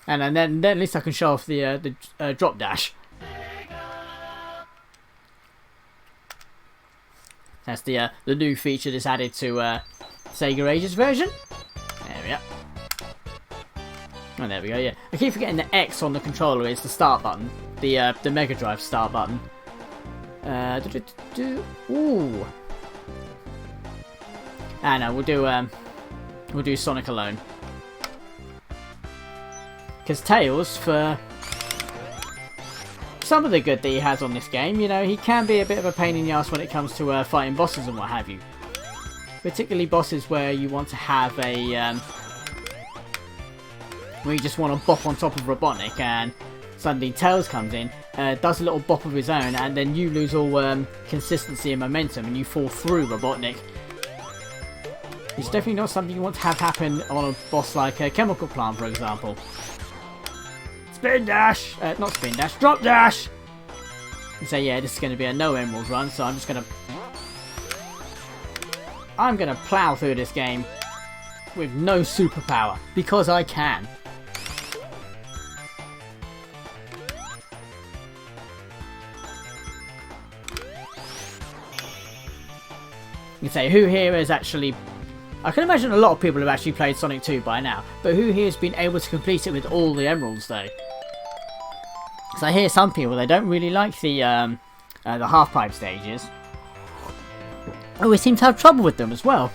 And then at least I can show off the drop dash. That's the new feature that's added to Sega Ages version. There we go. Oh, there we go. Yeah, I keep forgetting the X on the controller is the start button, the Mega Drive start button. Ooh. Ah, no, we'll do Sonic alone. Because Tails, for some of the good that he has on this game, you know, he can be a bit of a pain in the ass when it comes to fighting bosses and what have you. Particularly bosses where you want to have a, where you just want to bop on top of Robotnik and suddenly Tails comes in, does a little bop of his own, and then you lose all consistency and momentum and you fall through Robotnik. It's definitely not something you want to have happen on a boss like a Chemical Plant, for example. Spin dash! Not spin dash, drop dash! And so yeah, this is going to be a no emeralds run, so I'm going to plow through this game with no superpower, because I can. You can say, who here is actually... I can imagine a lot of people have actually played Sonic 2 by now, but who here has been able to complete it with all the emeralds though? Because I hear some people, they don't really like the half-pipe stages. Oh, we seem to have trouble with them as well.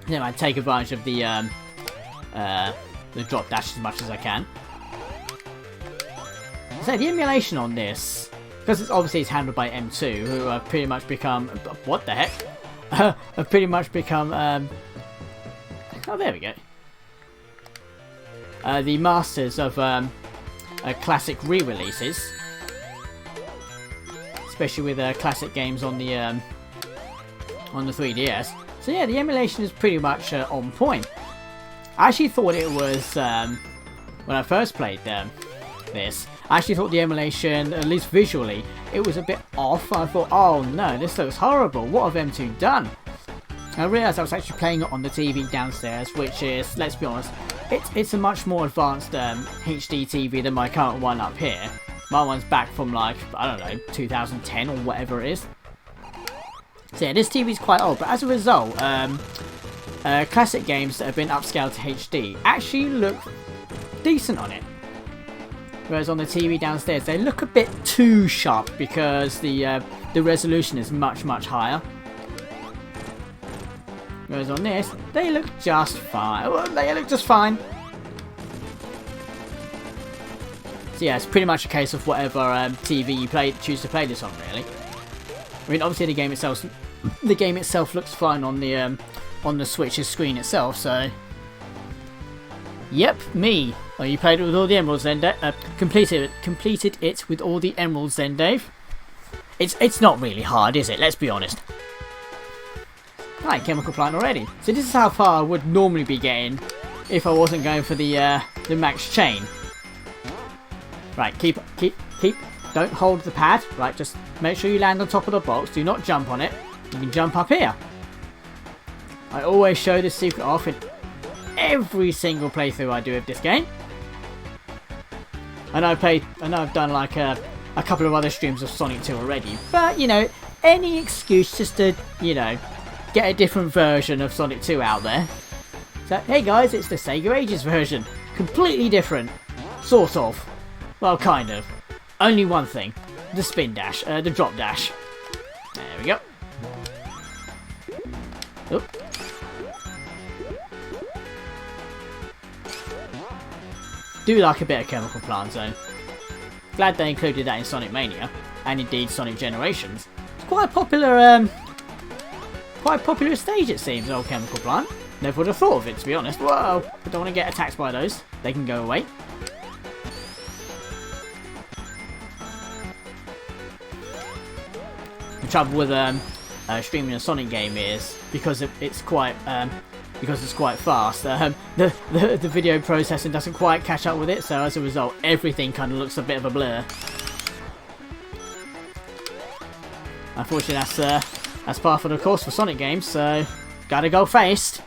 Yeah, I take advantage of the drop dash as much as I can. So the emulation on this, because it's handled by M2, who have pretty much become, what the heck? Have pretty much become, oh there we go. The masters of classic re-releases, especially with classic games on the 3DS. So yeah, the emulation is pretty much on point. I actually thought it was when I first played this. I actually thought the emulation, at least visually, it was a bit off. I thought, oh no, this looks horrible. What have M2 done? I realised I was actually playing it on the TV downstairs, which is, let's be honest, it's a much more advanced HD TV than my current one up here. My one's back from like, I don't know, 2010 or whatever it is. So yeah, this TV's quite old, but as a result, classic games that have been upscaled to HD actually look decent on it. Whereas on the TV downstairs, they look a bit too sharp because the resolution is much, much higher. Whereas on this, they look just fine. Well, they look just fine. So yeah, it's pretty much a case of whatever TV you choose to play this on, really. I mean, obviously the game itself looks fine on the Switch's screen itself. So, yep, me. Oh, you played it with all the emeralds then, completed it with all the emeralds then, Dave? It's not really hard, is it? Let's be honest. Right, Chemical Plant already. So this is how far I would normally be getting if I wasn't going for the max chain. Right, keep. Don't hold the pad. Right, just make sure you land on top of the box. Do not jump on it. You can jump up here. I always show this secret off in every single playthrough I do of this game. I know I've done like a couple of other streams of Sonic 2 already, but you know, any excuse just to, you know, get a different version of Sonic 2 out there. So, hey guys, it's the Sega Ages version. Completely different. Sort of. Well, kind of. Only one thing. The spin dash. The drop dash. There we go. Oop. Do like a bit of Chemical Plant Zone. Glad they included that in Sonic Mania, and indeed Sonic Generations. It's quite a popular stage, it seems, old Chemical Plant. Never would have thought of it, to be honest. Whoa! I don't want to get attacked by those. They can go away. The trouble with streaming a Sonic game is because it's quite fast. The video processing doesn't quite catch up with it, so as a result, everything kind of looks a bit of a blur. Unfortunately, that's par for the course for Sonic games. So Gotta go fast.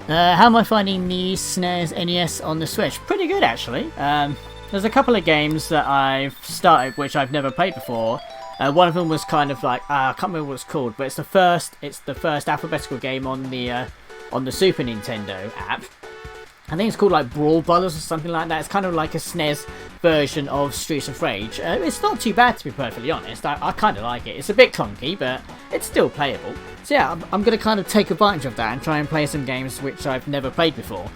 How am I finding the SNES NES on the Switch? Pretty good, actually. There's a couple of games that I've started which I've never played before. One of them was kind of like I can't remember what it's called, but it's the first alphabetical game on the Super Nintendo app. I think it's called like Brawl Brothers or something like that. It's kind of like a SNES version of Streets of Rage. It's not too bad, to be perfectly honest. I kind of like it. It's a bit clunky, but it's still playable. So yeah, I'm going to kind of take advantage of that and try and play some games which I've never played before.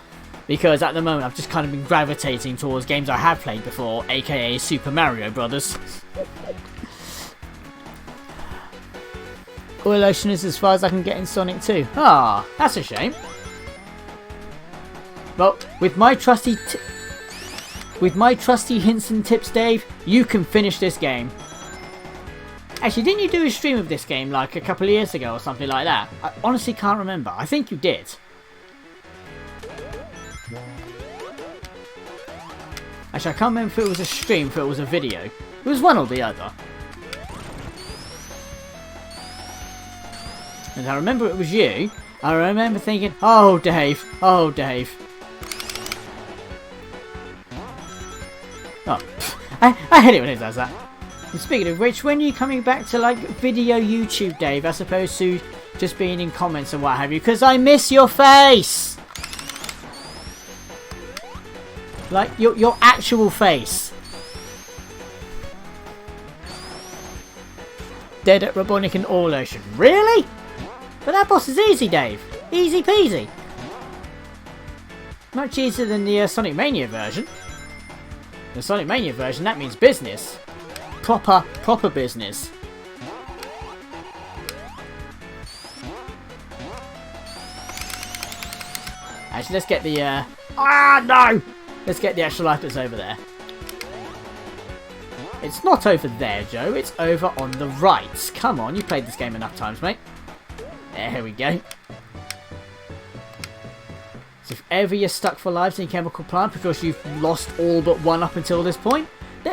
Because at the moment I've just kind of been gravitating towards games I have played before, aka Super Mario Brothers. Oil Ocean is as far as I can get in Sonic 2. Ah, that's a shame. Well, with my trusty hints and tips, Dave, you can finish this game. Actually, didn't you do a stream of this game like a couple of years ago or something like that? I honestly can't remember. I think you did. Actually, I can't remember if it was a stream, if it was a video. It was one or the other. And I remember it was you. I remember thinking, oh Dave, oh Dave. Oh, I hate it when it does that. And speaking of which, when are you coming back to like video YouTube, Dave, as opposed to just being in comments and what have you? Because I miss your face! Like, your actual face. Dead at Robotnik and All Ocean. Really? But that boss is easy, Dave. Easy peasy. Much easier than the Sonic Mania version. The Sonic Mania version, that means business. Proper business. Actually, let's get the, no! Let's get the extra life that's over there. It's not over there, Joe. It's over on the right. Come on, you played this game enough times, mate. There we go. So if ever you're stuck for lives in Chemical Plant because you've lost all but one up until this point,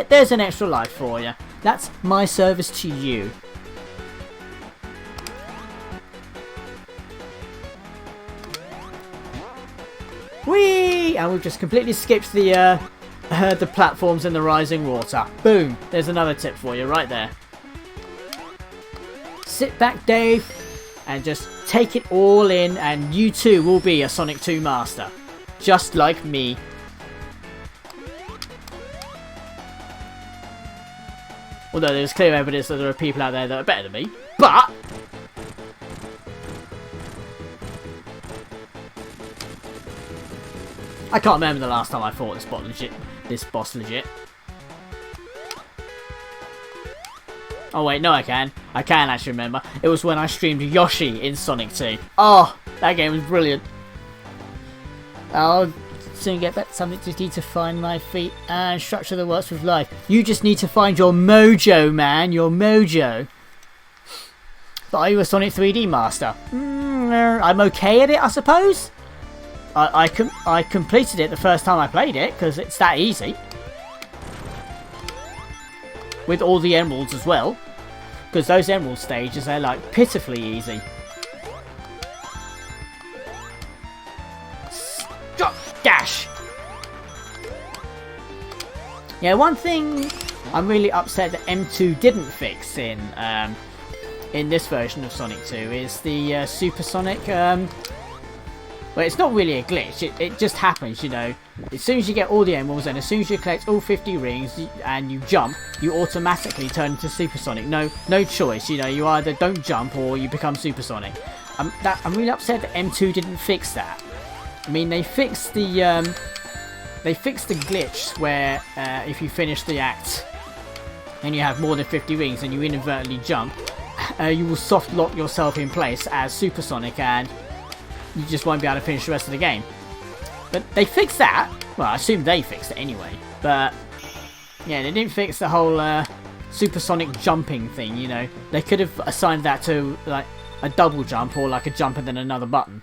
there's an extra life for you. That's my service to you. Whee! And we've just completely skipped the platforms in the rising water. Boom! There's another tip for you right there. Sit back, Dave, and just take it all in, and you too will be a Sonic 2 master. Just like me. Although there's clear evidence that there are people out there that are better than me. But I can't remember the last time I fought this boss legit. Oh wait, no I can. I can actually remember. It was when I streamed Yoshi in Sonic 2. Oh, that game was brilliant. I'll soon get back to something to need to find my feet and structure that works with life. You just need to find your mojo, man. Your mojo. But are you a Sonic 3D master? I'm okay at it, I suppose. I completed it the first time I played it because it's that easy. With all the emeralds as well, because those emerald stages are like pitifully easy. Stop! Dash! Yeah, one thing I'm really upset that M2 didn't fix in this version of Sonic 2 is the supersonic. Well, it's not really a glitch. It just happens, you know. As soon as you get all the emeralds and as soon as you collect all 50 rings and you jump, you automatically turn into supersonic. No choice. You know, you either don't jump or you become supersonic. I'm really upset that M2 didn't fix that. I mean, they fixed the glitch where if you finish the act and you have more than 50 rings and you inadvertently jump, you will soft lock yourself in place as supersonic and you just won't be able to finish the rest of the game. But they fixed that. Well, I assume they fixed it anyway. But yeah, they didn't fix the whole supersonic jumping thing, you know. They could have assigned that to like a double jump or like a jump and then another button.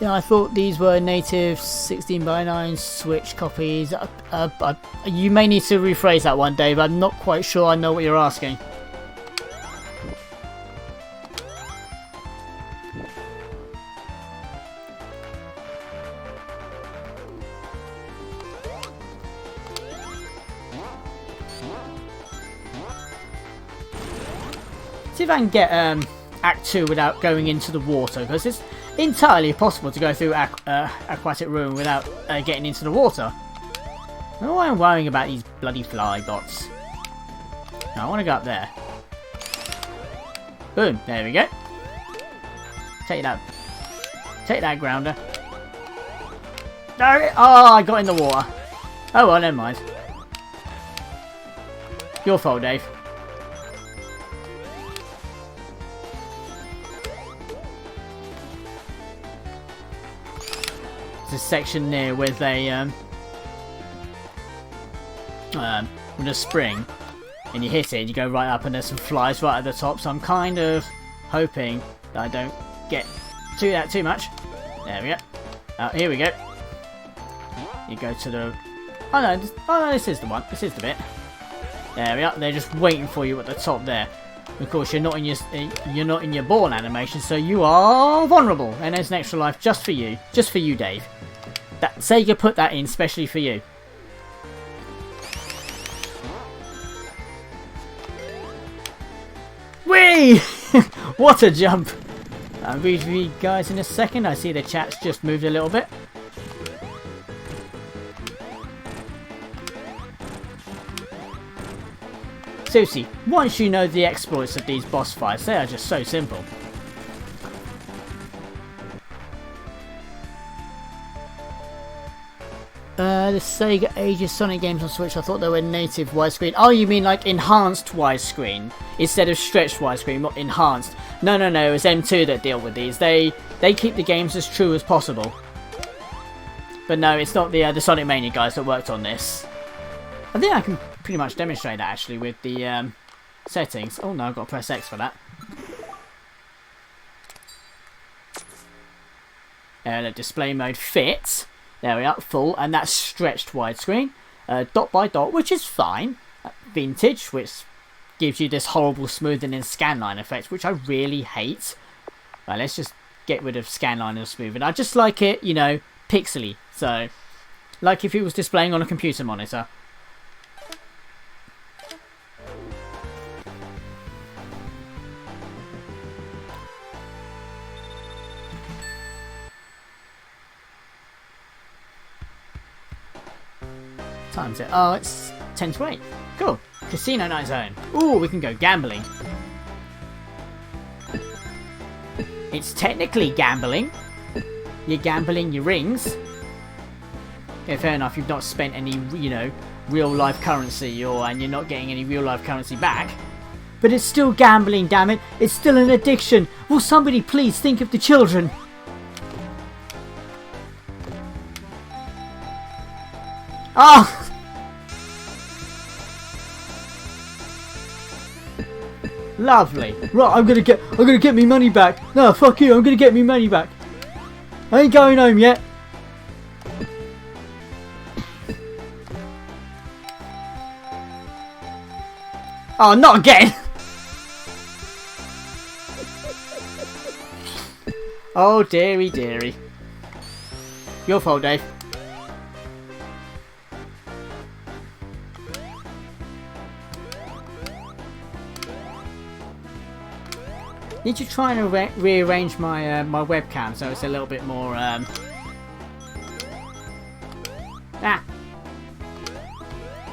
Yeah, I thought these were native 16:9 Switch copies. You may need to rephrase that one, Dave. I'm not quite sure I know what you're asking. See if I can get Act 2 without going into the water, because it's entirely possible to go through Aquatic Ruin without getting into the water. I don't know why I'm worrying about these bloody fly bots. No, I want to go up there. Boom, there we go. Take that. Take that, grounder. No, oh, I got in the water. Oh well, never mind. Your fault, Dave. A section near with a with a spring, and you hit it and you go right up, and there's some flies right at the top, so I'm kind of hoping that I don't get to that too much. There we go. Here we go. You go to the oh no, this is the one, this is the bit. There we are. They're just waiting for you at the top there. Of course, you're not in your born animation, so you are vulnerable, and there's an extra life just for you, Dave. That Sega put that in specially for you. Whee! What a jump! I'll read for you guys in a second. I see the chat's just moved a little bit. Seriously, once you know the exploits of these boss fights, they are just so simple. The Sega Ages Sonic games on Switch, I thought they were native widescreen. Oh, you mean like enhanced widescreen instead of stretched widescreen, not enhanced. No, it was M2 that deal with these. They keep the games as true as possible. But no, it's not the Sonic Mania guys that worked on this. I think I can pretty much demonstrate that actually with the settings. Oh no, I've got to press X for that. The display mode fits. There we are, full, and that's stretched widescreen. Dot by dot, which is fine. Vintage, which gives you this horrible smoothing and scanline effect, which I really hate. Right, let's just get rid of scanline and smoothing. I just like it, you know, pixely. So, like if it was displaying on a computer monitor. Time's it. Oh, it's 10 to 8. Cool. Casino night zone. Ooh, we can go gambling. It's technically gambling. You're gambling your rings. Yeah, fair enough. You've not spent any, you know, real life currency, and you're not getting any real life currency back. But it's still gambling, damn it. It's still an addiction. Will somebody please think of the children? Oh! Lovely. Right, I'm gonna get me money back. No, fuck you, I'm gonna get me money back. I ain't going home yet. Oh, not again! Oh, dearie, dearie. Your fault, Dave. Need to try and rearrange my my webcam so it's a little bit more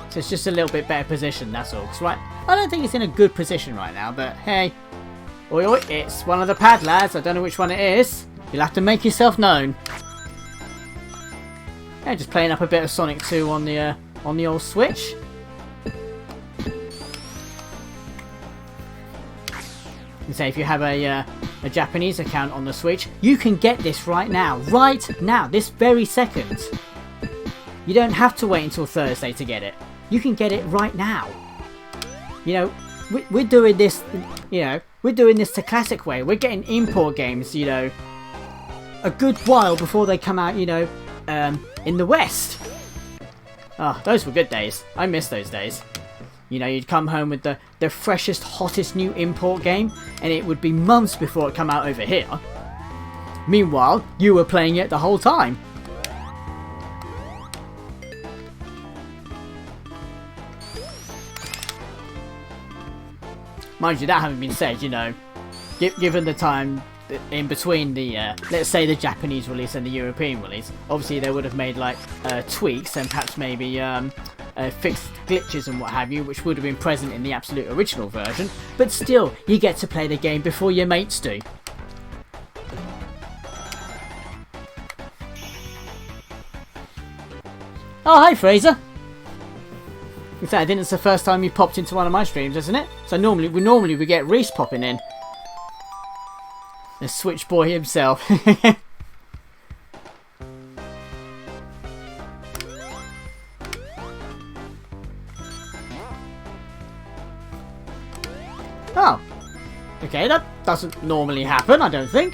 so it's just a little bit better position, that's all. 'Cause, right, I don't think it's in a good position right now, but hey, oi oi, it's one of the pad lads. I don't know which one it is. You'll have to make yourself known. Yeah, just playing up a bit of Sonic 2 on the old Switch. And say if you have a Japanese account on the Switch, you can get this right now, this very second. You don't have to wait until Thursday to get it. You can get it right now. You know, we're doing this. You know, we're doing this the classic way. We're getting import games. You know, a good while before they come out, you know, in the West. Oh, those were good days. I miss those days. You know, you'd come home with the freshest, hottest new import game, and it would be months before it come out over here. Meanwhile, you were playing it the whole time. Mind you, that having been said, you know, given the time in between the, let's say the Japanese release and the European release, obviously they would have made like tweaks and perhaps maybe fixed glitches and what have you, which would have been present in the absolute original version, but still, you get to play the game before your mates do. Oh, hi Fraser! In fact, I think it's the first time you popped into one of my streams, isn't it? So normally we get Reese popping in. The Switch boy himself. Oh. Okay, that doesn't normally happen, I don't think.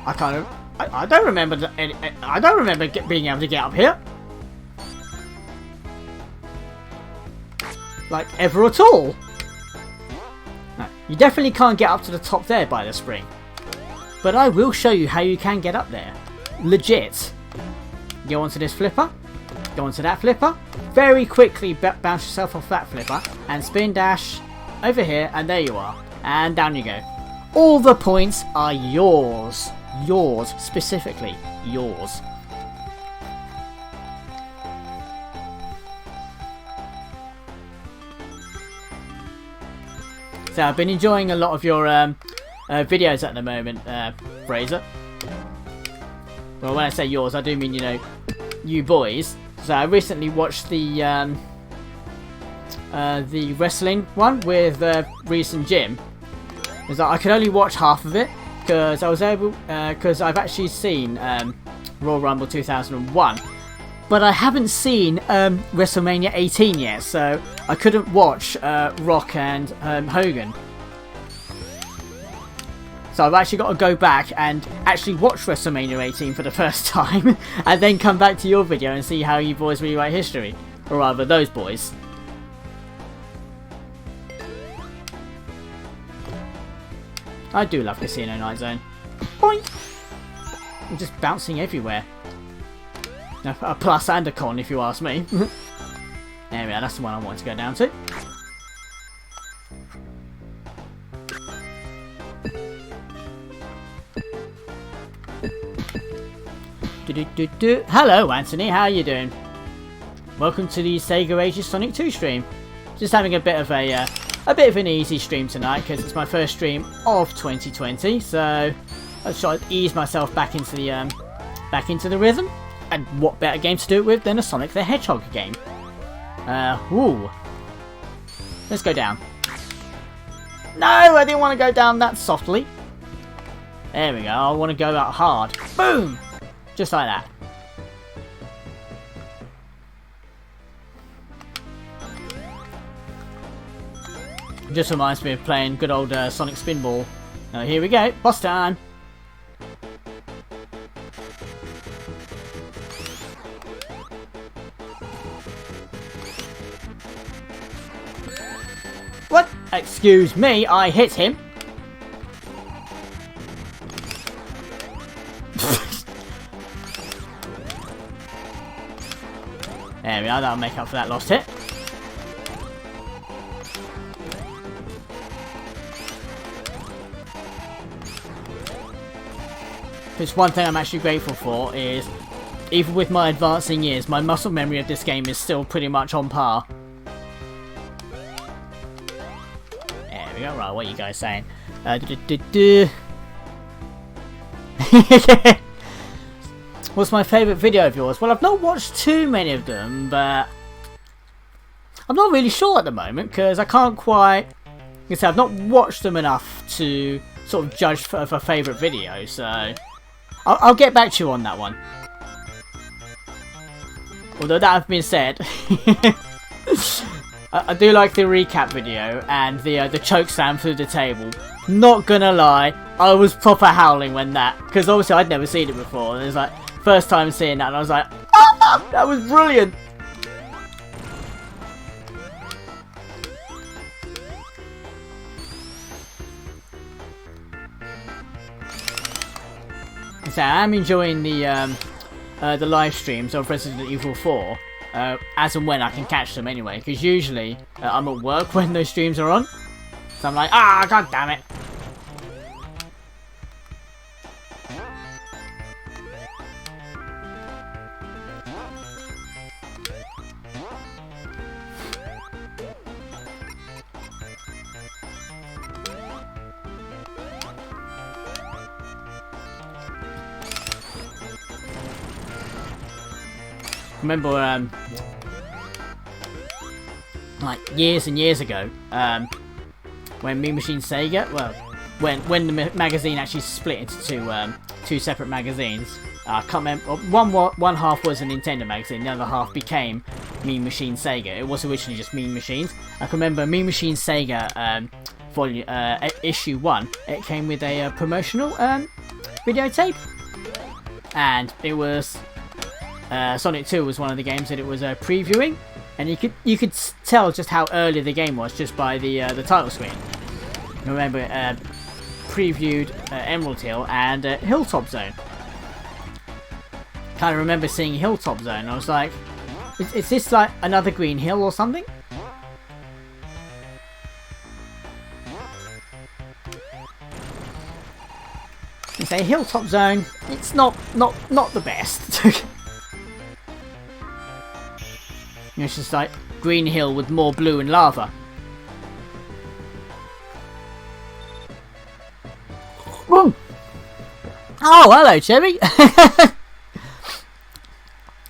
I don't remember being able to get up here. Like, ever at all. No, you definitely can't get up to the top there by the spring. But I will show you how you can get up there. Legit. Go onto this flipper. Go onto that flipper. Very quickly bounce yourself off that flipper. And spin dash over here. And there you are. And down you go. All the points are yours. Yours. Specifically. Yours. So I've been enjoying a lot of your videos at the moment, Fraser. Well, when I say yours, I do mean, you know, you boys. So I recently watched the wrestling one with Reese and Jim. Because I could only watch half of it because I was able, because I've actually seen Royal Rumble 2001. But I haven't seen WrestleMania 18 yet, so I couldn't watch Rock and Hogan. So I've actually got to go back and actually watch WrestleMania 18 for the first time, and then come back to your video and see how you boys rewrite history. Or rather, those boys. I do love Casino Night Zone. Boink! I'm just bouncing everywhere. A plus and a con, if you ask me. There we are, that's the one I wanted to go down to. Hello, Anthony, how are you doing? Welcome to the Sega Ages Sonic 2 stream. Just having a bit of an easy stream tonight because it's my first stream of 2020. So I'll try to ease myself back into the rhythm. And what better game to do it with than a Sonic the Hedgehog game? Woo. Let's go down. No, I didn't want to go down that softly. There we go. I want to go out hard. Boom! Just like that. Just reminds me of playing good old Sonic Spinball. Here we go. Boss time. What? Excuse me, I hit him. There we are, that'll make up for that lost hit. It's one thing I'm actually grateful for is, even with my advancing years, my muscle memory of this game is still pretty much on par. There we go, right, what are you guys saying? What's my favourite video of yours? Well, I've not watched too many of them, but I'm not really sure at the moment, because I can't quite... Like I said, I've not watched them enough to sort of judge for a favourite video, so... I'll get back to you on that one. Although that having been said... I do like the recap video and the choke slam through the table. Not gonna lie, I was proper howling when that, because obviously I'd never seen it before. And it was like first time seeing that, and I was like, ah, that was brilliant. So I'm enjoying the live streams of Resident Evil 4 as and when I can catch them anyway, because usually I'm at work when those streams are on, so I'm like, ah, god damn it. Remember, like years and years ago, when Mean Machine Sega, well, when the magazine actually split into two separate magazines. I can't remember. One half was a Nintendo magazine, the other half became Mean Machine Sega. It was originally just Mean Machines. I can remember Mean Machine Sega volume issue 1. It came with a promotional videotape, and it was. Sonic 2 was one of the games that it was previewing, and you could tell just how early the game was just by the title screen. I remember it previewed Emerald Hill and Hilltop Zone. Kind of remember seeing Hilltop Zone. I was like, is this like another Green Hill or something? You say Hilltop Zone, it's not the best. It's just like Green Hill with more blue and lava. Whoa. Oh, hello, Cherry.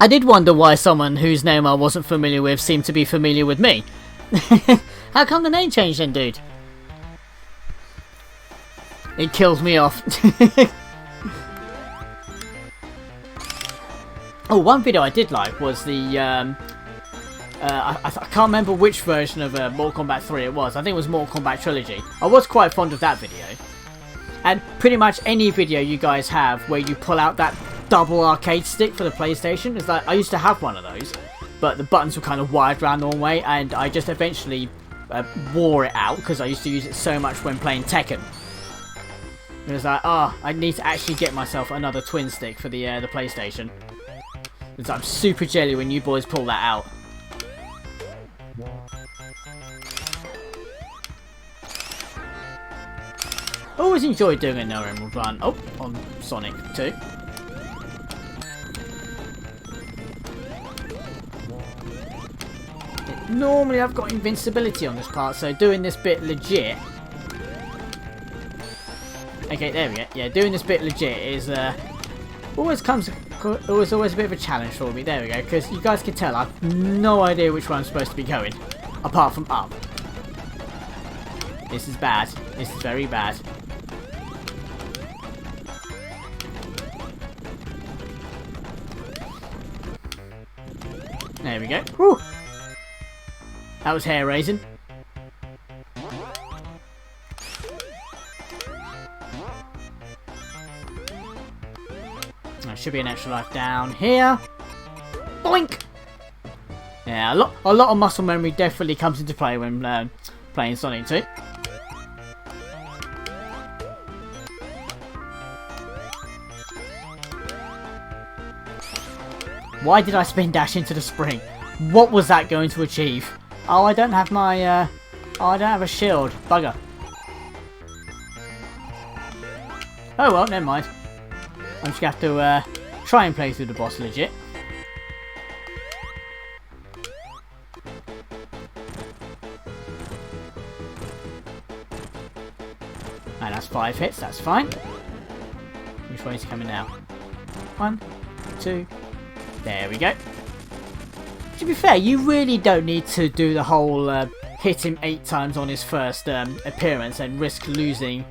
I did wonder why someone whose name I wasn't familiar with seemed to be familiar with me. How come the name changed then, dude? It kills me off. Oh, one video I did like was the I can't remember which version of Mortal Kombat 3 it was. I think it was Mortal Kombat Trilogy. I was quite fond of that video. And pretty much any video you guys have where you pull out that double arcade stick for the PlayStation, is like, I used to have one of those, but the buttons were kind of wired around the wrong way, and I just eventually wore it out because I used to use it so much when playing Tekken. It was like, I need to actually get myself another twin stick for the PlayStation. Because I'm super jelly when you boys pull that out. Always enjoyed doing a No Emerald run. Oh, on Sonic 2. Normally I've got invincibility on this part, so doing this bit legit. Okay, there we go. Yeah, doing this bit legit is always a bit of a challenge for me. There we go, because you guys can tell I've no idea which way I'm supposed to be going, apart from up. This is bad. This is very bad. There we go. Whew. That was hair raising. There should be an extra life down here. Boink! Yeah, a lot of muscle memory definitely comes into play when playing Sonic 2. Why did I spin dash into the spring? What was that going to achieve? Oh, I don't have my, oh, I don't have a shield. Bugger. Oh well, never mind. I'm just going to have to try and play through the boss legit. And that's 5 hits, that's fine. Which way is he coming now? 1, 2... There we go. To be fair, you really don't need to do the whole hit him 8 times on his first appearance and risk losing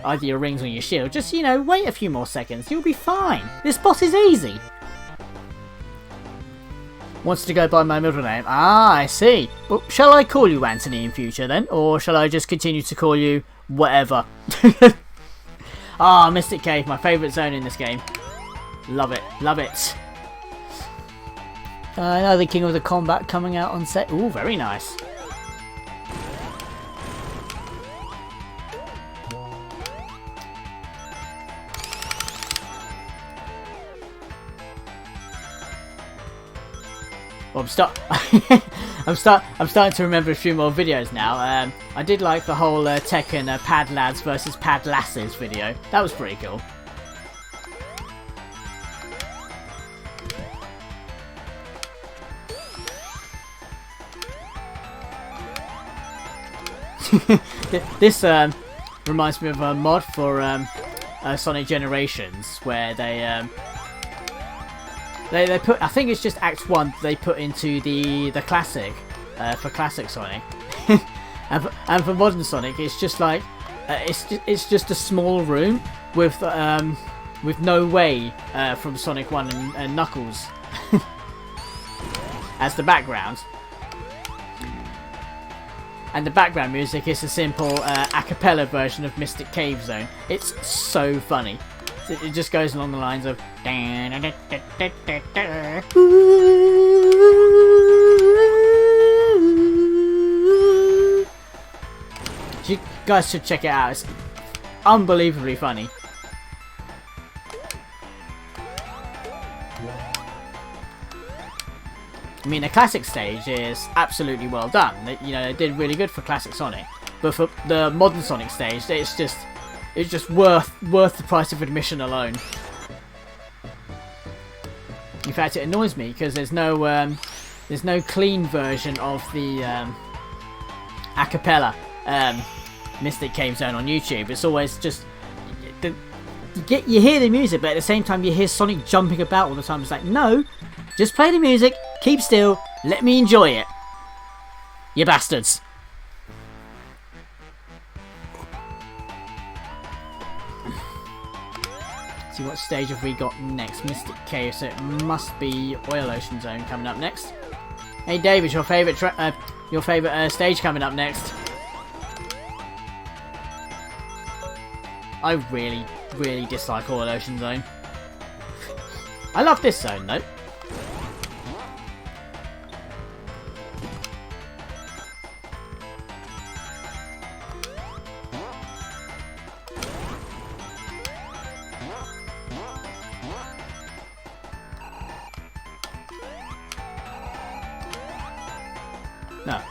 either your rings or your shield. Just, you know, wait a few more seconds. You'll be fine. This boss is easy. wants to go by my middle name. Ah, I see. Well, shall I call you Anthony in future then? Or shall I just continue to call you whatever? Ah, Mystic Cave, my favourite zone in this game. Love it, love it. Now the King of the Combat coming out on set. Ooh, very nice. Well, I'm starting to remember a few more videos now. I did like the whole Tekken Pad Lads versus Pad Lasses video. That was pretty cool. This reminds me of a mod for Sonic Generations where they put, I think it's just Act 1 they put into the classic for classic Sonic. and for modern Sonic it's just like it's just a small room with no way from Sonic 1 and Knuckles as the background. And the background music is a simple a cappella version of Mystic Cave Zone. It's so funny. It just goes along the lines of you guys should check it out. It's unbelievably funny. I mean, the classic stage is absolutely well done. You know, they did really good for classic Sonic, but for the modern Sonic stage, it's just worth the price of admission alone. In fact, it annoys me because there's no clean version of the a cappella Mystic Cave Zone on YouTube. It's always just you hear the music, but at the same time you hear Sonic jumping about all the time. It's like, no, just play the music, keep still, let me enjoy it, you bastards. See what stage have we got next? Mystic Cave, so it must be Oil Ocean Zone coming up next. Hey David, your favourite stage coming up next? I really dislike Oil Ocean Zone. I love this zone though.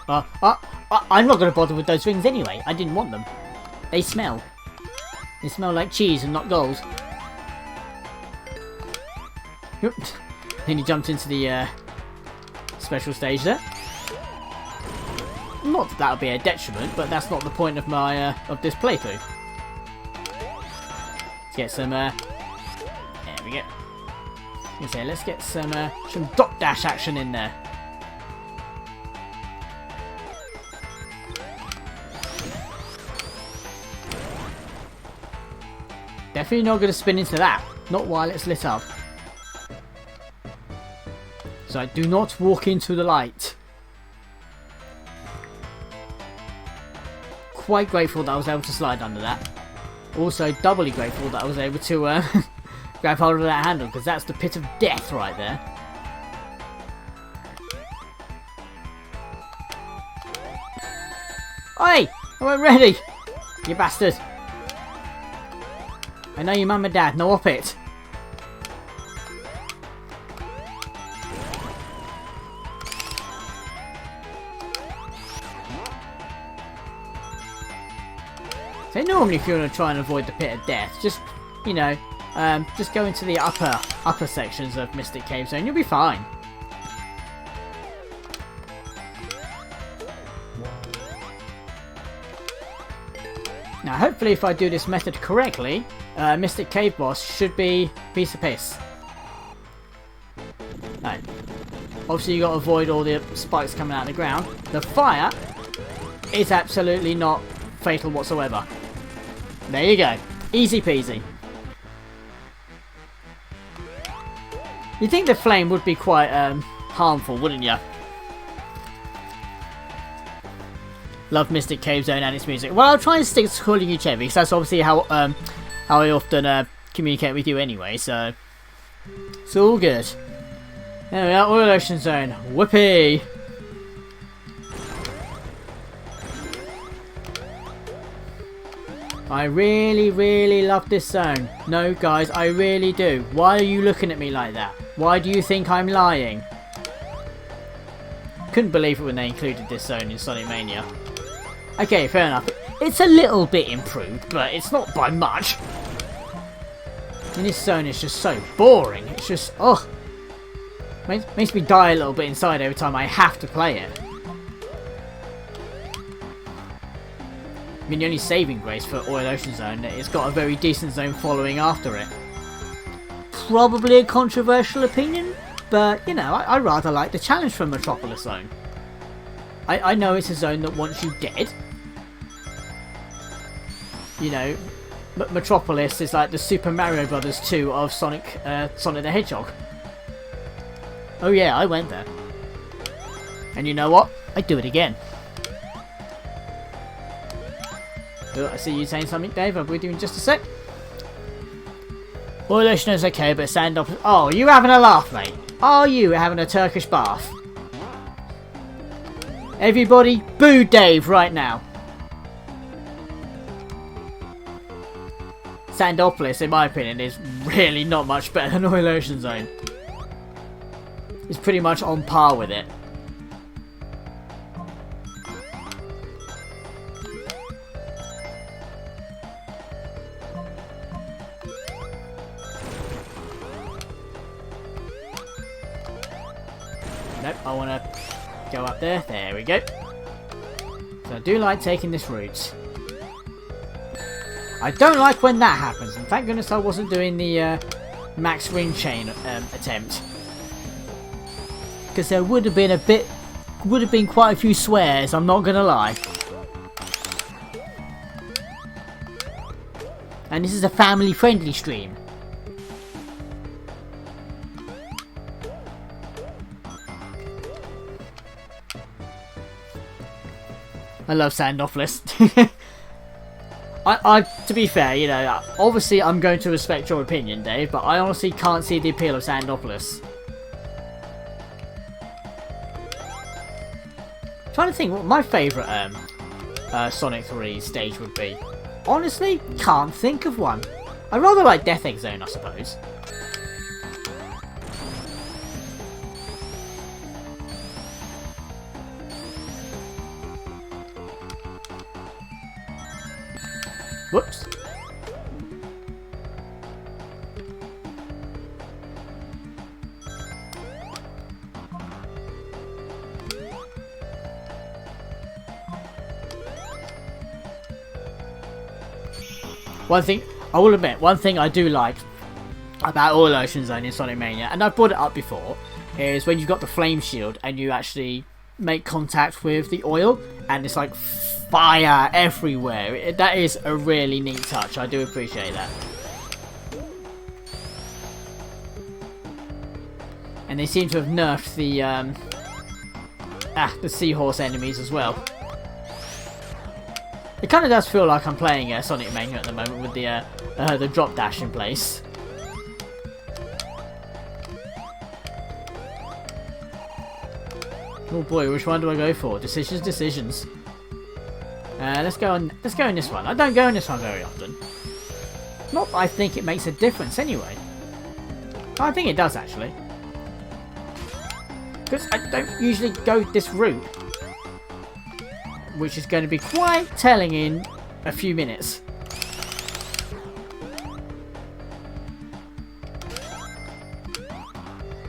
No, I'm not going to bother with those rings anyway. I didn't want them. They smell. They smell like cheese and not gold. Then he jumped into the special stage there. Not that would be a detriment, but that's not the point of my of this playthrough. Let's get some. There we go. Let's get some dot dash action in there. Definitely not going to spin into that. Not while it's lit up. So I do not walk into the light. Quite grateful that I was able to slide under that. Also doubly grateful that I was able to grab hold of that handle, because that's the pit of death right there. Oi! I weren't ready! You bastard! I know your mum and dad, no op it. So normally if you want to try and avoid the pit of death, just, you know, just go into the upper sections of Mystic Cave Zone, you'll be fine. Now hopefully if I do this method correctly, Mystic Cave Boss should be a piece of piss. No. Obviously you got to avoid all the spikes coming out of the ground. The fire is absolutely not fatal whatsoever. There you go. Easy peasy. You'd think the flame would be quite harmful, wouldn't you? Love Mystic Cave Zone and its music. Well, I'll try and stick to calling you Chevy, because that's obviously how I often communicate with you anyway, so it's all good. There we are, Oil Ocean Zone. Whoopee! I really, really love this zone. No, guys, I really do. Why are you looking at me like that? Why do you think I'm lying? Couldn't believe it when they included this zone in Sonic Mania. Okay, fair enough. It's a little bit improved, but it's not by much. And this zone is just so boring. It's just, ugh. Makes me die a little bit inside every time I have to play it. I mean, the only saving grace for Oil Ocean Zone is it's got a very decent zone following after it. Probably a controversial opinion, but, you know, I rather like the challenge from Metropolis Zone. I know it's a zone that wants you dead. You know, Metropolis is like the Super Mario Brothers 2 of Sonic the Hedgehog. Oh yeah, I went there. And you know what? I'd do it again. Oh, I see you saying something, Dave. I'll be doing just a sec. Oil Ocean is okay, but stand up. Oh, you having a laugh, mate? Are you having a Turkish bath? Everybody, boo Dave right now. Sandopolis, in my opinion, is really not much better than Oil Ocean Zone. It's pretty much on par with it. Nope, I want to go up there. There we go. So I do like taking this route. I don't like when that happens, and thank goodness I wasn't doing the max ring chain attempt. Because there would have been quite a few swears, I'm not gonna lie. And this is a family friendly stream. I love Sandopolis. To be fair, you know, obviously I'm going to respect your opinion, Dave, but I honestly can't see the appeal of Sandopolis. Trying to think what my favourite Sonic 3 stage would be. Honestly, can't think of one. I rather like Death Egg Zone, I suppose. Whoops. One thing, I will admit, one thing I do like about Oil Ocean Zone in Sonic Mania, and I've brought it up before, is when you've got the flame shield and you actually make contact with the oil and it's like fire everywhere. That is a really neat touch. I do appreciate that. And they seem to have nerfed the seahorse enemies as well. It kind of does feel like I'm playing Sonic Mania at the moment with the drop dash in place. Oh boy, which one do I go for? Decisions. Let's go in this one. I don't go in this one very often. Not that I think it makes a difference anyway. I think it does actually. Because I don't usually go this route. Which is going to be quite telling in a few minutes.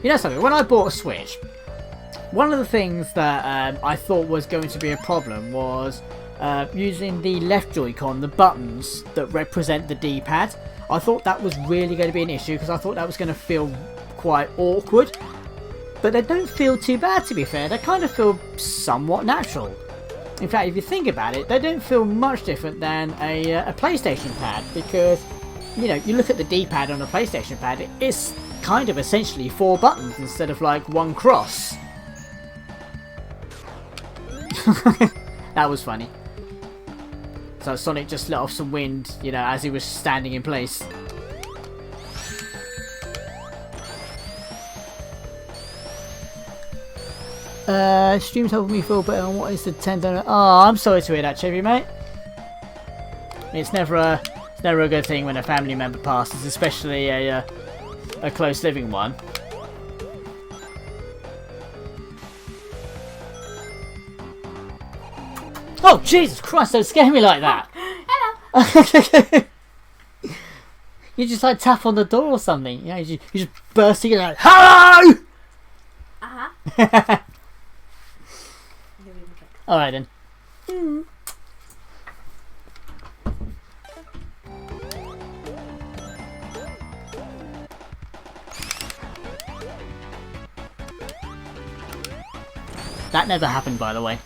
You know something, when I bought a Switch, one of the things that I thought was going to be a problem was using the left Joy-Con, the buttons that represent the D-pad. I thought that was really going to be an issue because I thought that was going to feel quite awkward. But they don't feel too bad, to be fair. They kind of feel somewhat natural. In fact, if you think about it, they don't feel much different than a PlayStation pad, because, you know, you look at the D-pad on a PlayStation pad, it's kind of essentially 4 buttons instead of like 1 cross. That was funny. So Sonic just let off some wind, you know, as he was standing in place. Streams helping me feel better on what is the 10 donut. Oh, I'm sorry to hear that, Chevy, mate. It's never a good thing when a family member passes, especially a close living one. Oh, Jesus Christ, don't scare me like that. Hello. You just like tap on the door or something. You know, you just bursting in like, hello! Uh-huh. Alright then. That never happened, by the way.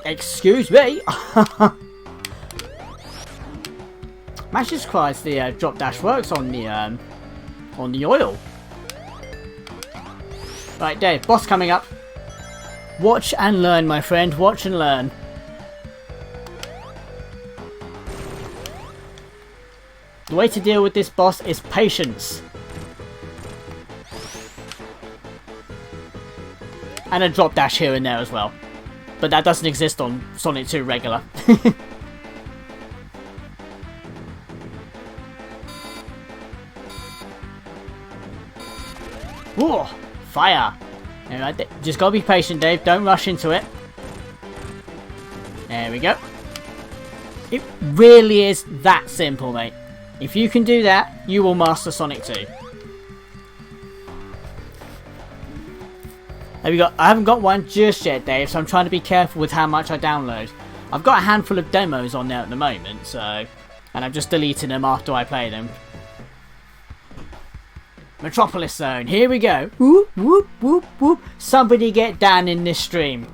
Excuse me. I'm actually surprised the drop dash works on the oil. Right, Dave, boss coming up. Watch and learn, my friend. Watch and learn. The way to deal with this boss is patience. And a drop dash here and there as well. But that doesn't exist on Sonic 2 regular. Ooh, fire. Anyway, just gotta be patient, Dave. Don't rush into it. There we go. It really is that simple, mate. If you can do that, you will master Sonic 2. There we go. I haven't got one just yet, Dave, so I'm trying to be careful with how much I download. I've got a handful of demos on there at the moment, so... And I'm just deleting them after I play them. Metropolis Zone, here we go. Whoop, whoop, whoop, whoop. Somebody get Dan in this stream.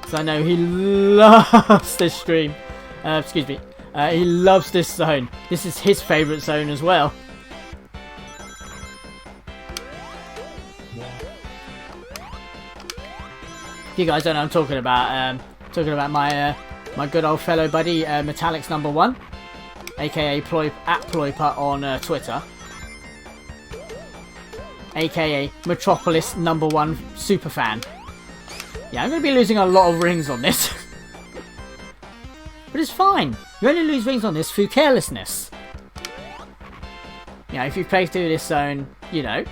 So I know he loves this stream. Excuse me. He loves this zone. This is his favourite zone as well. If you guys don't know what I'm talking about my good old fellow buddy Metallics number 1, aka @Ployput on Twitter, aka Metropolis number 1 superfan. Yeah, I'm going to be losing a lot of rings on this. But it's fine. You only lose rings on this through carelessness. You know, if you play through this zone, you know,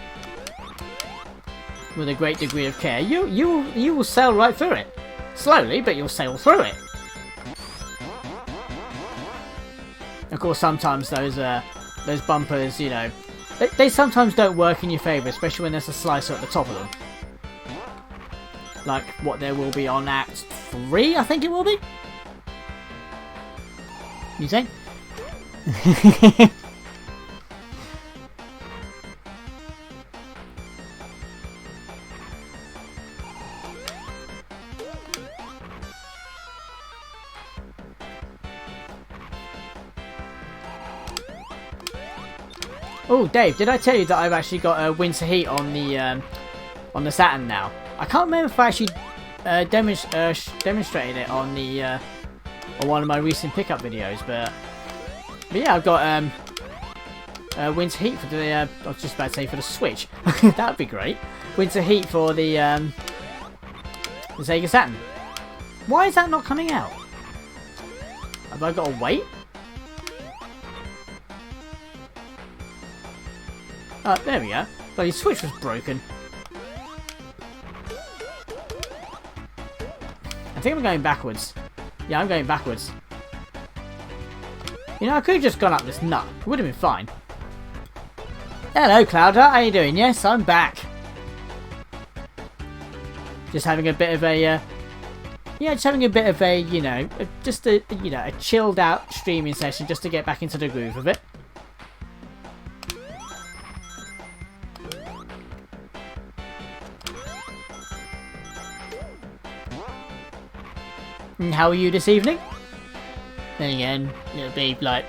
with a great degree of care, you will sail right through it. Slowly, but you'll sail through it. Of course, sometimes those bumpers, you know, they sometimes don't work in your favour, especially when there's a slicer at the top of them. Like what there will be on Act 3, I think it will be. You think? Oh, Dave, did I tell you that I've actually got winter heat on the Saturn now? I can't remember if I actually demonstrated it on the on one of my recent pickup videos, but yeah, I've got winter heat for the I was just about to say for the Switch. That would be great. Winter heat for the Sega Saturn. Why is that not coming out? Have I got to wait? Oh, there we go. Bloody Switch was broken. I think I'm going backwards. Yeah, I'm going backwards. You know, I could have just gone up this nut. It would have been fine. Hello, Clouder. How you doing? Yes, I'm back. Just having a bit of a yeah, just having a bit of a, you know, just a, you know, a chilled out streaming session just to get back into the groove of it. And how are you this evening? Then again, it'll be like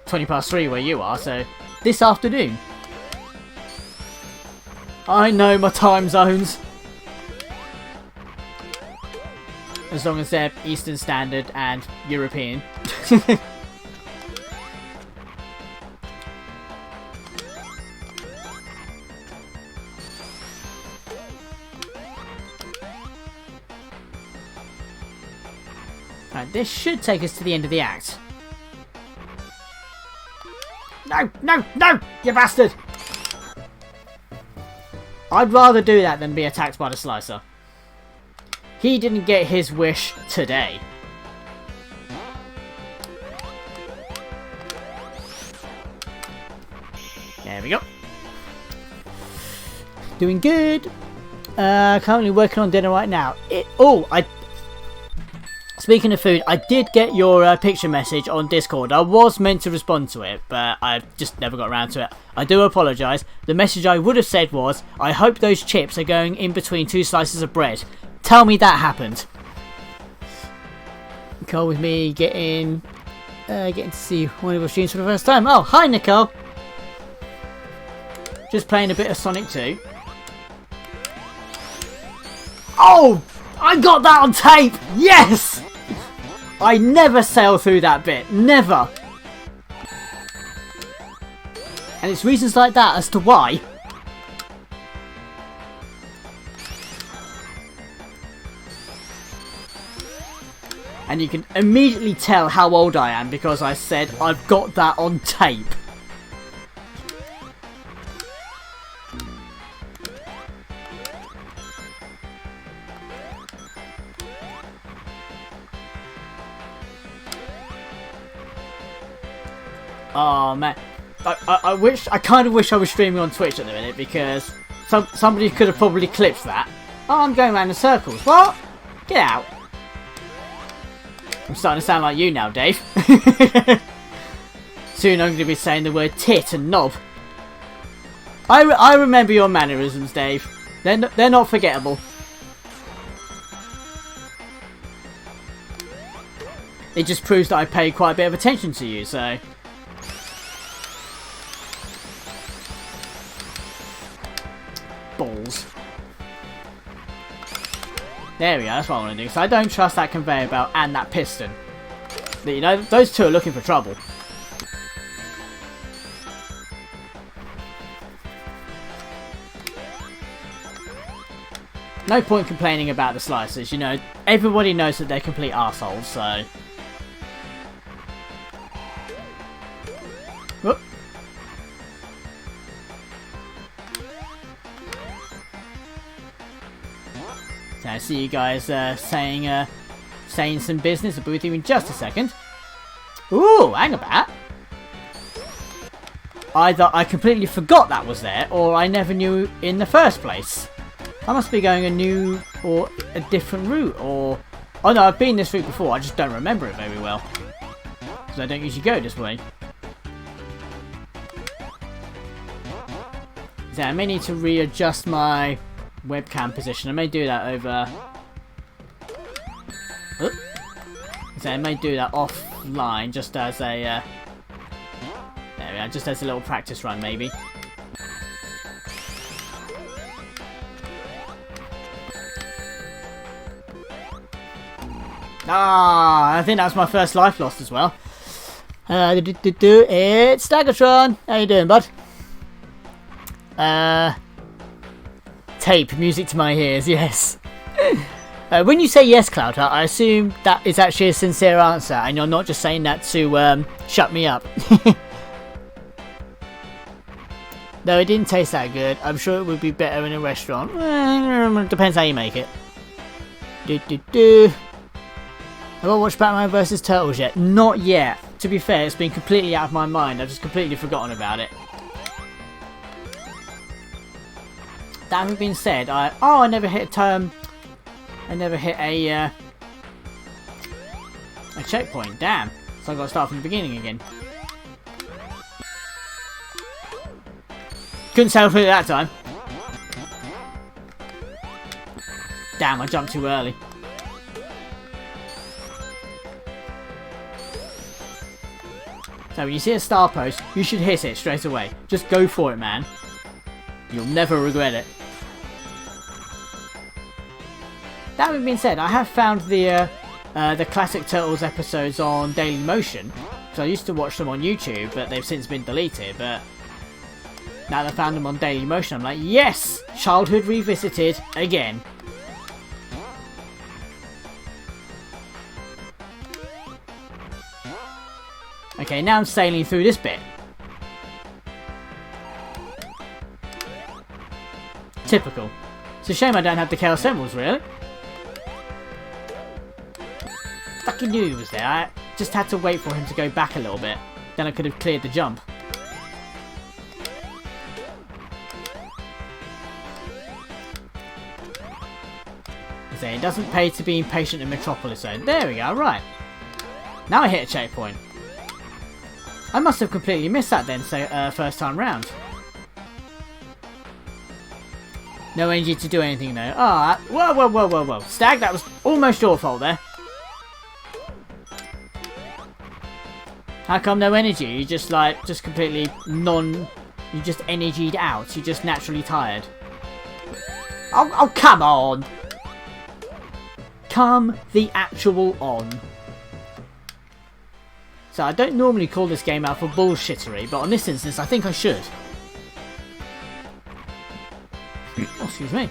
3:20 where you are, so this afternoon. I know my time zones. As long as they're Eastern Standard and European. Right, this should take us to the end of the act. No, no, no, you bastard! I'd rather do that than be attacked by the slicer. He didn't get his wish today. There we go. Doing good. Currently working on dinner right now. Speaking of food, I did get your picture message on Discord. I was meant to respond to it, but I just never got around to it. I do apologise. The message I would have said was, I hope those chips are going in between 2 slices of bread. Tell me that happened. Nicole with me getting to see one of your streams for the first time. Oh, hi Nicole. Just playing a bit of Sonic 2. Oh! I got that on tape! Yes! I never sail through that bit. Never. And it's reasons like that as to why. And you can immediately tell how old I am because I said I've got that on tape. Oh man, I kind of wish I was streaming on Twitch at the minute because somebody could have probably clipped that. Oh, I'm going around in circles. What? Get out. I'm starting to sound like you now, Dave. Soon I'm going to be saying the word tit and knob. I remember your mannerisms, Dave. They're not forgettable. It just proves that I pay quite a bit of attention to you, so... Balls. There we go, that's what I want to do. So I don't trust that conveyor belt and that piston. You know, those two are looking for trouble. No point complaining about the slicers, you know, everybody knows that they're complete arseholes, so... Whoop. So I see you guys saying some business. I'll be with you in just a second. Ooh, hang about. Either I completely forgot that was there, or I never knew in the first place. I must be going a new or a different route, or... Oh no, I've been this route before, I just don't remember it very well. Because I don't usually go this way. So I may need to readjust my webcam position. I may do that over... So I may do that offline, just as a... There we are, just as a little practice run, maybe. Ah, I think that's my first life lost as well. It's Staggertron. How you doing, bud? Tape, music to my ears, yes. When you say yes, Cloud, I assume that is actually a sincere answer, and you're not just saying that to shut me up. No, it didn't taste that good. I'm sure it would be better in a restaurant. Depends how you make it. Have I watched Batman vs Turtles yet? Not yet. To be fair, it's been completely out of my mind. I've just completely forgotten about it. That having been said, I never hit I never hit a checkpoint. Damn. So I've got to start from the beginning again. Couldn't sail through it that time. Damn, I jumped too early. So when you see a star post, you should hit it straight away. Just go for it, man. You'll never regret it. That having been said, I have found the classic Turtles episodes on Daily Motion. So I used to watch them on YouTube, but they've since been deleted. But now that I found them on Daily Motion, I'm like, yes! Childhood revisited again. Okay, now I'm sailing through this bit. Typical. It's a shame I don't have the Chaos Emeralds, really. Fucking knew he was there. I just had to wait for him to go back a little bit. Then I could have cleared the jump. So it doesn't pay to be impatient in Metropolis Zone. There we go, right. Now I hit a checkpoint. I must have completely missed that then, so first time round. No energy to do anything though. Ah, whoa, whoa, whoa, whoa, whoa. Stag, that was almost your fault there. How come no energy? You just completely you just energied out. You're just naturally tired. Oh, come on! Come the actual on. So I don't normally call this game out for bullshittery, but on this instance I think I should. Oh, excuse me.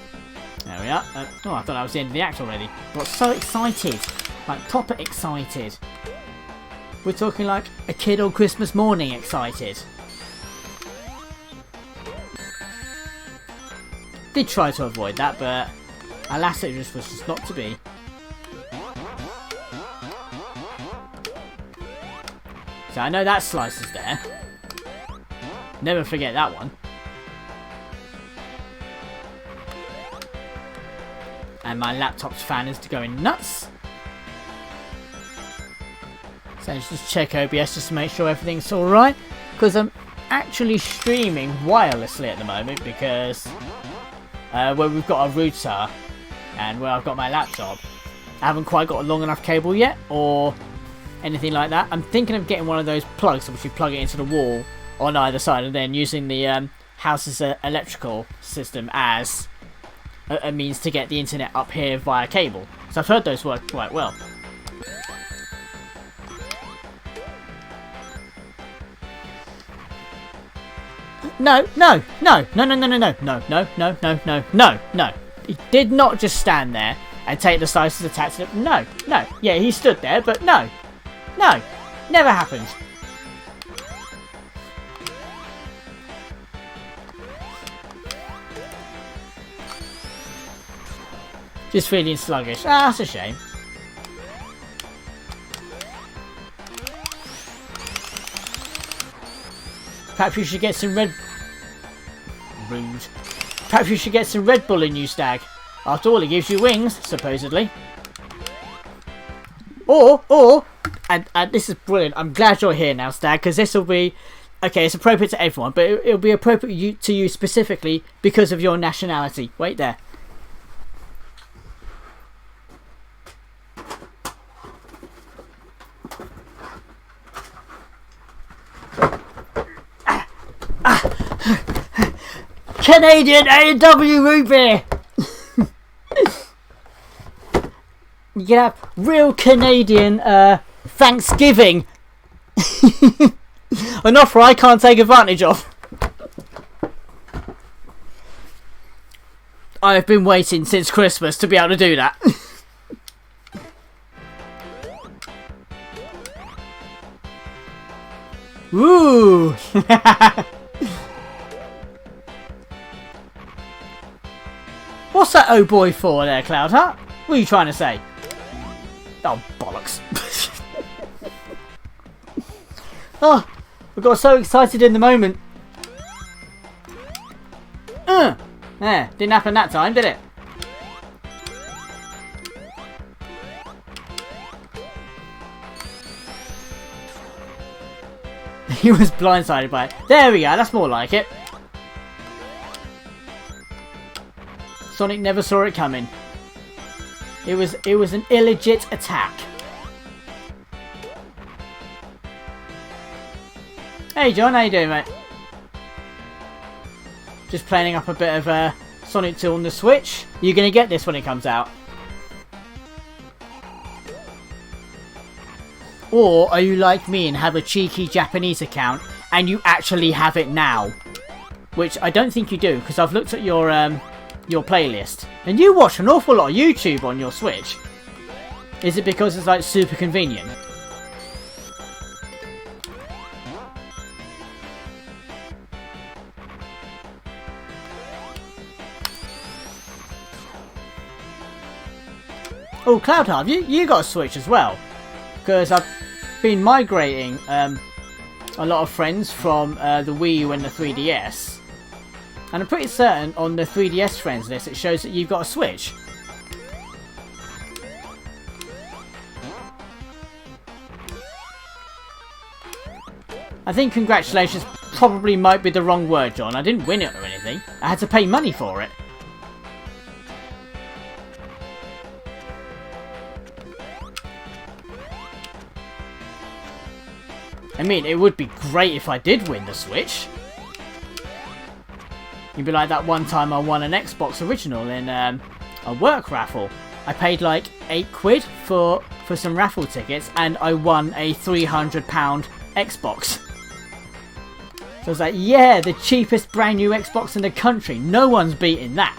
There we are. Oh, I thought that was the end of the act already. Got so excited. Like, proper excited. We're talking like a kid on Christmas morning excited. Did try to avoid that, but alas, it just was just not to be. So I know that slice is there. Never forget that one. And my laptop's fan is going nuts. So let's just check OBS just to make sure everything's alright. Because I'm actually streaming wirelessly at the moment because where we've got our router and where I've got my laptop, I haven't quite got a long enough cable yet or anything like that. I'm thinking of getting one of those plugs which you plug it into the wall on either side and then using the house's electrical system as a means to get the internet up here via cable. So I've heard those work quite well. No. He did not just stand there and take the slices attached to him. No. Yeah, he stood there, but no. Never happened. Just feeling sluggish. Ah, that's a shame. Perhaps you should get some Red... Rude. Perhaps you should get some Red Bull in you, Stag. After all, it gives you wings, supposedly. Or... And this is brilliant. I'm glad you're here now, Stag, because this will be... Okay, it's appropriate to everyone, but it'll be appropriate to you specifically because of your nationality. Wait there. Canadian A&W root beer! You can have real Canadian Thanksgiving. An offer I can't take advantage of. I've been waiting since Christmas to be able to do that. Ooh! What's that oh boy for there, Cloud Hut? What are you trying to say? Oh, bollocks. Oh, we got so excited in the moment. There, didn't happen that time, did it? He was blindsided by it. There we go, that's more like it. Sonic never saw it coming. It was an illegit attack. Hey John, how you doing, mate? Just playing up a bit of Sonic 2 on the Switch. You're gonna get this when it comes out. Or are you like me and have a cheeky Japanese account and you actually have it now? Which I don't think you do, because I've looked at your playlist and you watch an awful lot of YouTube on your Switch. Is it because it's like super convenient? Oh, Cloudheart, you got a Switch as well? Because I've been migrating a lot of friends from the Wii U and the 3DS. And I'm pretty certain on the 3DS friends list it shows that you've got a Switch. I think congratulations probably might be the wrong word, John. I didn't win it or anything. I had to pay money for it. I mean, it would be great if I did win the Switch. You'd be like that one time I won an Xbox original in a work raffle. I paid like £8 for some raffle tickets and I won a £300 Xbox. So I was like, yeah, the cheapest brand new Xbox in the country. No one's beating that.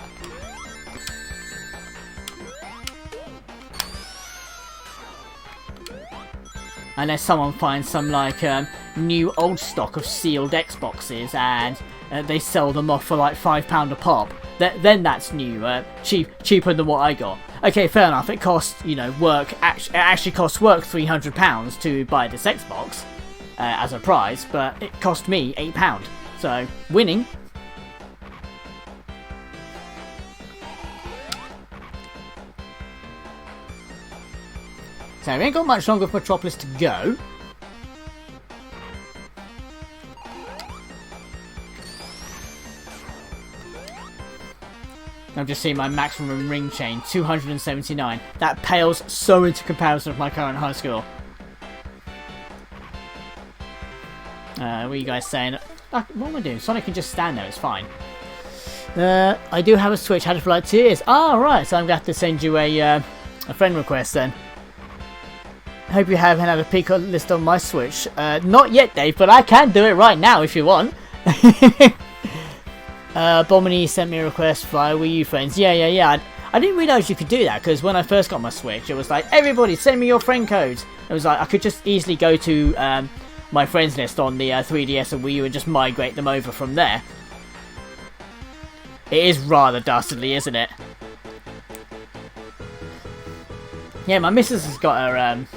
Unless someone finds some like new old stock of sealed Xboxes and they sell them off for like £5 a pop. Then that's new, cheaper than what I got. Okay, fair enough. It costs, you know, it actually costs work £300 to buy this Xbox as a prize, but it cost me £8. So winning. So we ain't got much longer for Metropolis to go. I've just seen my maximum ring chain, 279. That pales so into comparison with my current high score. What are you guys saying? What am I doing? Sonic can just stand there, it's fine. I do have a Switch, had it for like 2 years. Ah, right, so I'm going to have to send you a friend request then. Hope you haven't had a peek at the list on my Switch. Not yet, Dave, but I can do it right now if you want. Bomini sent me a request via Wii U friends. Yeah. I didn't realise you could do that, because when I first got my Switch, it was like, everybody send me your friend codes. It was like, I could just easily go to my friends list on the 3DS and Wii U and just migrate them over from there. It is rather dastardly, isn't it? Yeah, my missus has got her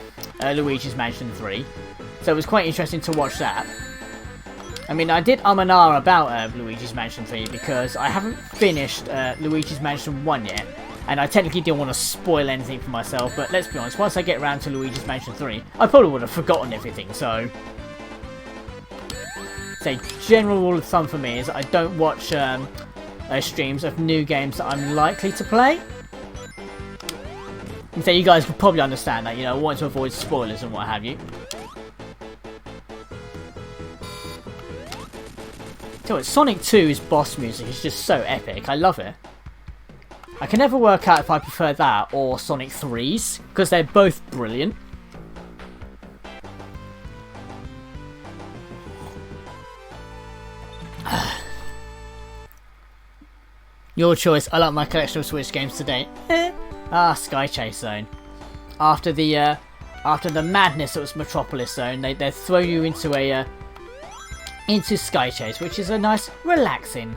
Luigi's Mansion 3, so it was quite interesting to watch that. I mean, I did and ah about Luigi's Mansion 3 because I haven't finished Luigi's Mansion 1 yet, and I technically didn't want to spoil anything for myself, but let's be honest, once I get around to Luigi's Mansion 3, I probably would have forgotten everything, so... So, general rule of thumb for me is I don't watch streams of new games that I'm likely to play. And so you guys could probably understand that, you know, want to avoid spoilers and what have you. So Sonic 2's boss music is just so epic, I love it. I can never work out if I prefer that or Sonic 3's, because they're both brilliant. Your choice, I like my collection of Switch games to date. Sky Chase Zone. After the madness that was Metropolis Zone, they throw you into a into Sky Chase, which is a nice relaxing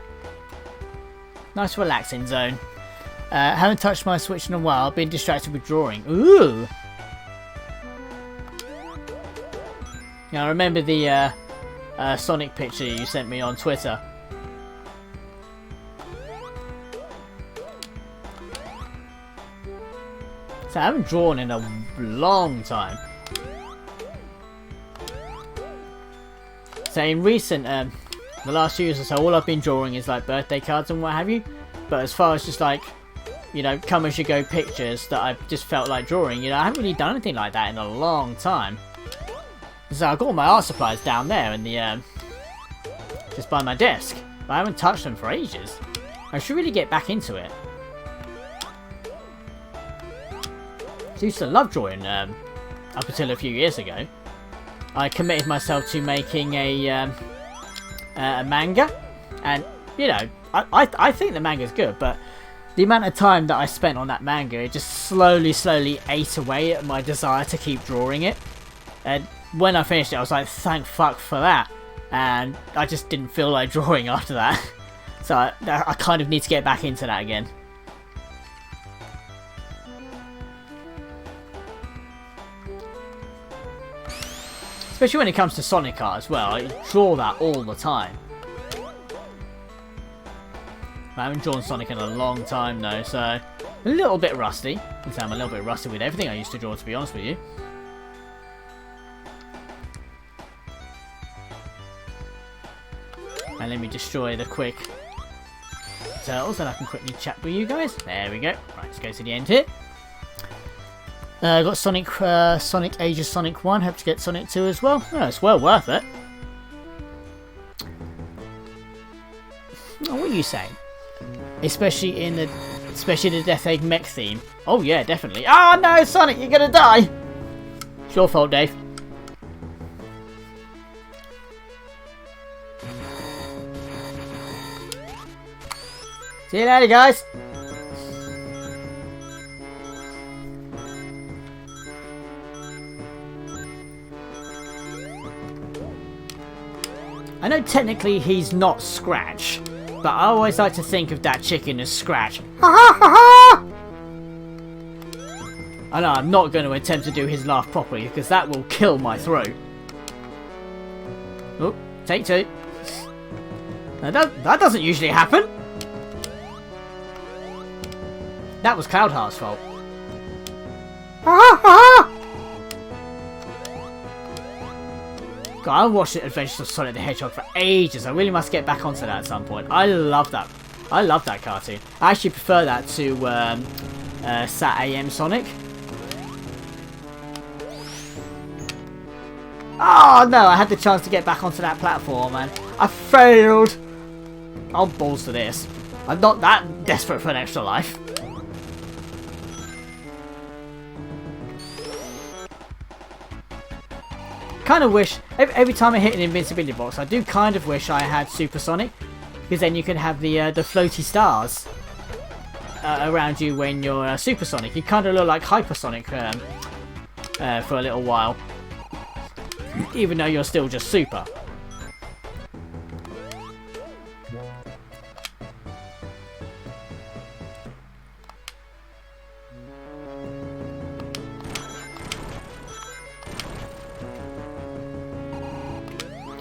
zone. Haven't touched my Switch in a while, been distracted with drawing. Ooh! Now I remember the Sonic picture you sent me on Twitter. So I haven't drawn in a long time. So in recent, the last few years or so, all I've been drawing is like birthday cards and what have you. But as far as just like, you know, come as you go pictures that I've just felt like drawing, you know, I haven't really done anything like that in a long time. So I've got all my art supplies down there in the, just by my desk. But I haven't touched them for ages. I should really get back into it. I used to love drawing up until a few years ago. I committed myself to making a manga, and you know, I think the manga's good, but the amount of time that I spent on that manga, it just slowly ate away at my desire to keep drawing it. And when I finished it, I was like, thank fuck for that, and I just didn't feel like drawing after that. So I kind of need to get back into that again. Especially when it comes to Sonic art as well, I draw that all the time. I haven't drawn Sonic in a long time though, so a little bit rusty. I'm a little bit rusty with everything I used to draw, to be honest with you. And let me destroy the quick turtles and I can quickly chat with you guys. There we go. Right, let's go to the end here. Got Sonic Ages Sonic 1, hope to get Sonic 2 as well. Oh, it's well worth it. Oh, what are you saying? Especially the Death Egg mech theme. Oh yeah, definitely. Oh no, Sonic, you're gonna die! It's your fault, Dave. See you later, guys! I know technically he's not Scratch, but I always like to think of that chicken as Scratch. Ha ha ha ha! I know I'm not going to attempt to do his laugh properly because that will kill my throat. Oh, take two. Now that doesn't usually happen. That was Cloudheart's fault. Ha ha ha! God, I watched the Adventures of Sonic the Hedgehog for ages. I really must get back onto that at some point. I love that. I love that cartoon. I actually prefer that to Sat AM Sonic. Oh no, I had the chance to get back onto that platform and I failed. I'll balls to this. I'm not that desperate for an extra life. Kind of wish, every time I hit an invincibility box, I do kind of wish I had Supersonic, because then you can have the floaty stars around you when you're Supersonic. You kind of look like Hypersonic for a little while, even though you're still just Super.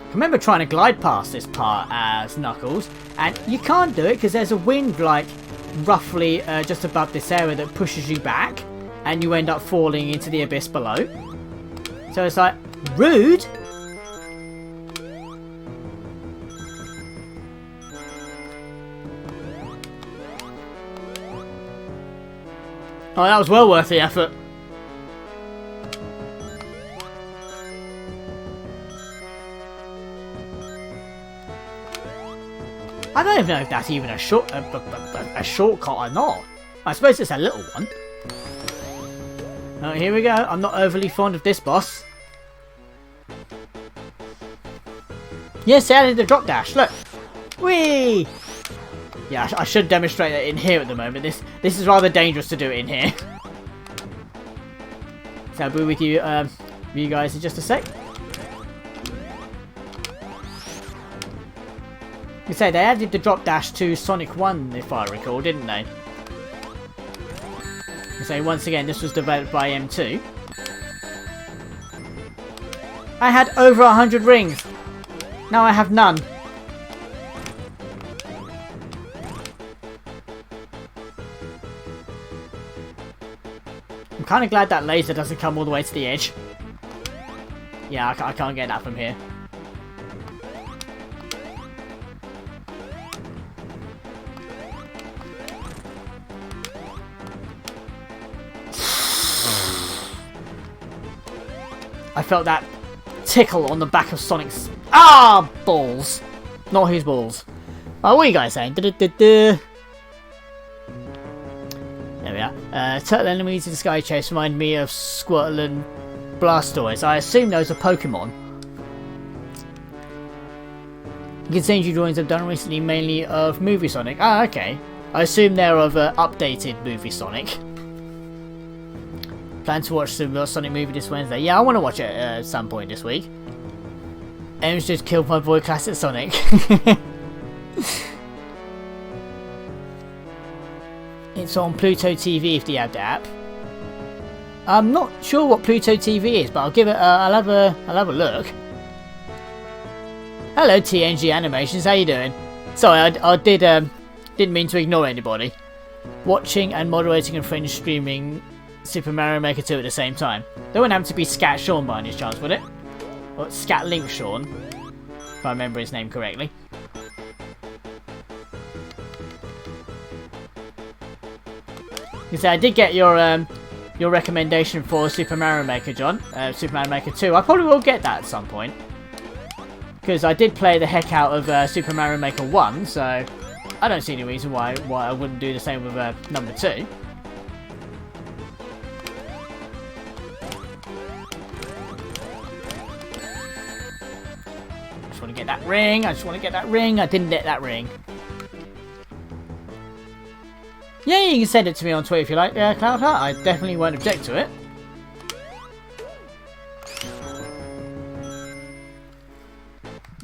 I remember trying to glide past this part as Knuckles, and you can't do it because there's a wind like roughly just above this area that pushes you back, and you end up falling into the abyss below. So it's like, rude! Oh, that was well worth the effort. I don't even know if that's even a shortcut or not. I suppose it's a little one. Oh, here we go. I'm not overly fond of this boss. Yes, I added the drop dash. Look. Whee! Yeah, I should demonstrate that in here at the moment. This is rather dangerous to do it in here. So I'll be with you guys in just a sec. You say they added the drop dash to Sonic 1, if I recall, didn't they? You say once again, this was developed by M2. I had over 100 rings. Now I have none. I'm kind of glad that laser doesn't come all the way to the edge. Yeah, I can't get that from here. I felt that tickle on the back of Sonic's... Ah! Balls. Not his balls. Oh, what are you guys saying? There we are. Turtle enemies in the Sky Chase remind me of Squirtle and Blastoise. I assume those are Pokemon. You can see drawings I've done recently, mainly of Movie Sonic. Ah, okay. I assume they're of updated Movie Sonic. Plan to watch the Sonic movie this Wednesday. Yeah, I want to watch it at some point this week. Emps just killed my boy Classic Sonic. It's on Pluto TV if you have the app. I'm not sure what Pluto TV is, but I'll give it. I'll have a look. Hello TNG Animations, how you doing? Sorry, I didn't mean to ignore anybody. Watching and moderating and Fringe streaming Super Mario Maker 2 at the same time. There wouldn't have to be Scat Sean by any chance, would it? Or Scat Link Sean, if I remember his name correctly. You see, I did get your recommendation for Super Mario Maker, John. Super Mario Maker 2. I probably will get that at some point. Because I did play the heck out of Super Mario Maker 1, so I don't see any reason why I wouldn't do the same with number 2. I just want to get that ring. I didn't get that ring. Yeah, you can send it to me on Twitter if you like, Cloudheart. I definitely won't object to it.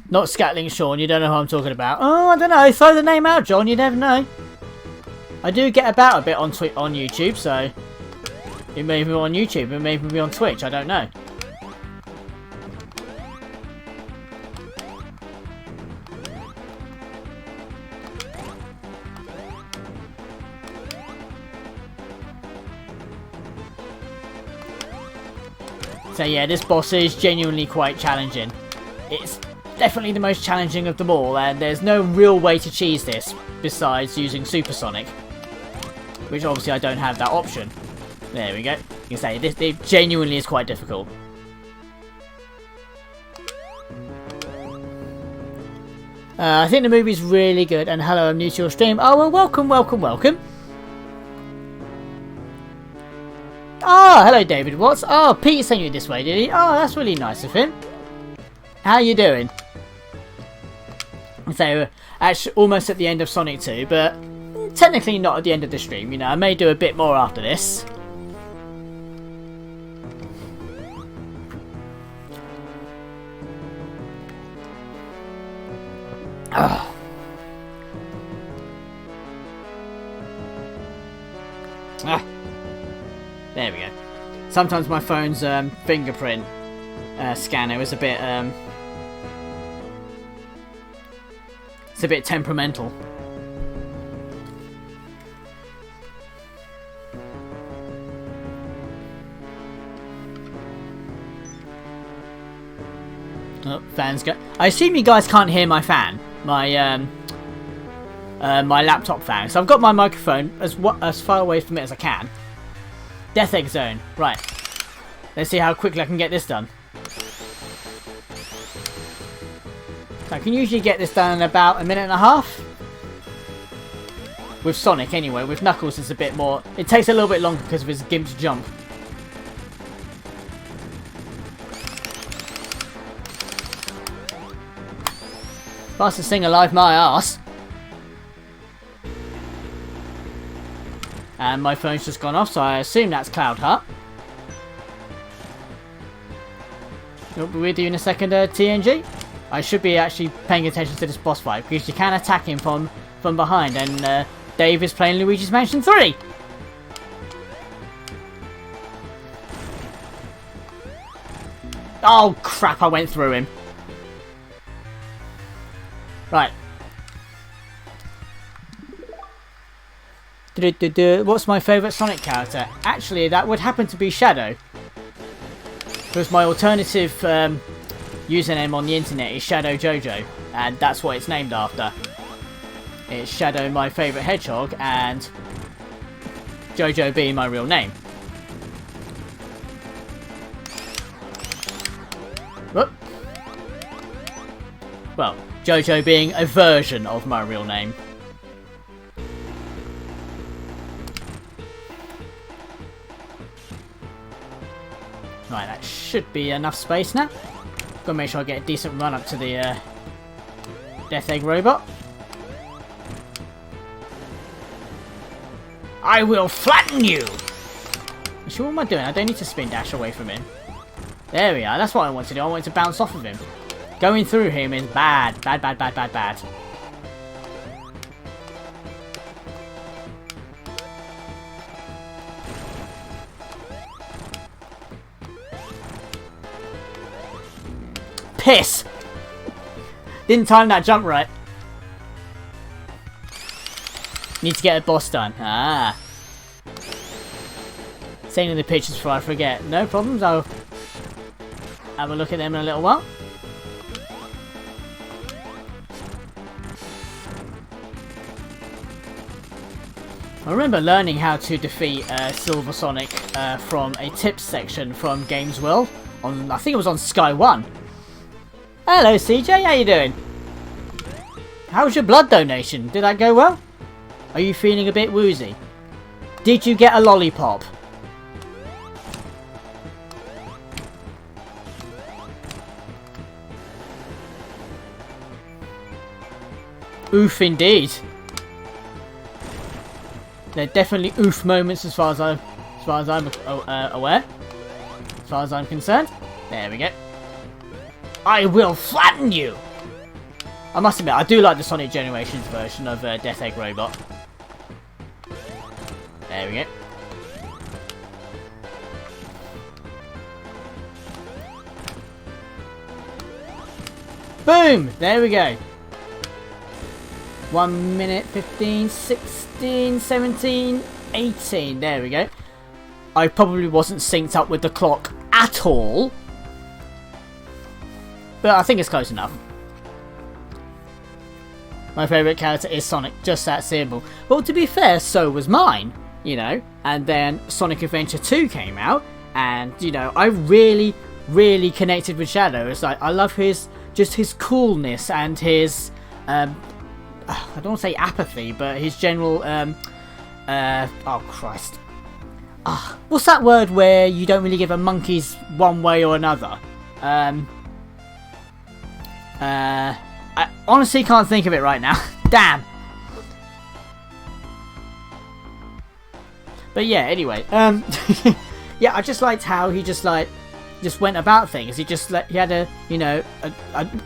Not Scatling Sean, you don't know who I'm talking about. Oh, I don't know. Throw the name out, John. You never know. I do get about a bit on YouTube, so it may be on YouTube, it may be on Twitch. I don't know. So yeah, this boss is genuinely quite challenging. It's definitely the most challenging of them all, and there's no real way to cheese this besides using Supersonic, which obviously I don't have that option. There we go. You can say this, it genuinely is quite difficult. I think the movie's really good, and hello, I'm new to your stream. Oh, well, welcome. Oh, hello David Watts. Oh, Pete sent you this way, did he? Oh, that's really nice of him. How you doing? So, actually, almost at the end of Sonic 2, but technically not at the end of the stream. You know, I may do a bit more after this. Oh. Ah. There we go. Sometimes my phone's fingerprint scanner is a bit it's a bit temperamental. Oh, fans go. I assume you guys can't hear my fan, my laptop fan. So I've got my microphone as far away from it as I can. Death Egg Zone. Right. Let's see how quickly I can get this done. I can usually get this done in about a minute and a half. With Sonic anyway. With Knuckles it's a bit more... It takes a little bit longer because of his gimped jump. Fastest thing alive, my ass. And my phone's just gone off, so I assume that's Cloudheart. We'll be with you in a second, TNG. I should be actually paying attention to this boss fight, because you can attack him from behind, and Dave is playing Luigi's Mansion 3! Oh crap, I went through him. Right. What's my favourite Sonic character? Actually, that would happen to be Shadow. Because my alternative username on the internet is Shadow Jojo, and that's what it's named after. It's Shadow, my favourite hedgehog, and Jojo being my real name. Jojo being a version of my real name. Right, that should be enough space now. Gotta make sure I get a decent run up to the Death Egg robot. I will flatten you! Actually, what am I doing? I don't need to spin dash away from him. There we are. That's what I want to do. I want to bounce off of him. Going through him is bad. Bad, bad, bad, bad, bad. Piss! Didn't time that jump right. Need to get a boss done. Ah. Saying in the pictures before I forget. No problems, I'll have a look at them in a little while. I remember learning how to defeat Silver Sonic from a tips section from Games World. I think it was on Sky 1. Hello CJ, how you doing? How was your blood donation? Did that go well? Are you feeling a bit woozy? Did you get a lollipop? Oof indeed. They're definitely oof moments as far as I'm aware. As far as I'm concerned. There we go. I will flatten you! I must admit, I do like the Sonic Generations version of Death Egg Robot. There we go. Boom! There we go. 1 minute, 15, 16, 17, 18. There we go. I probably wasn't synced up with the clock at all. But I think it's close enough. My favourite character is Sonic, just that simple. Well, to be fair, so was mine, you know. And then Sonic Adventure 2 came out, and, you know, I really, really connected with Shadow. It's like, I love his coolness and his, I don't want to say apathy, but his general, oh Christ. What's that word where you don't really give a monkey's one way or another? I honestly can't think of it right now. Damn. But yeah, anyway, yeah, I just liked how he just went about things. He had a, you know,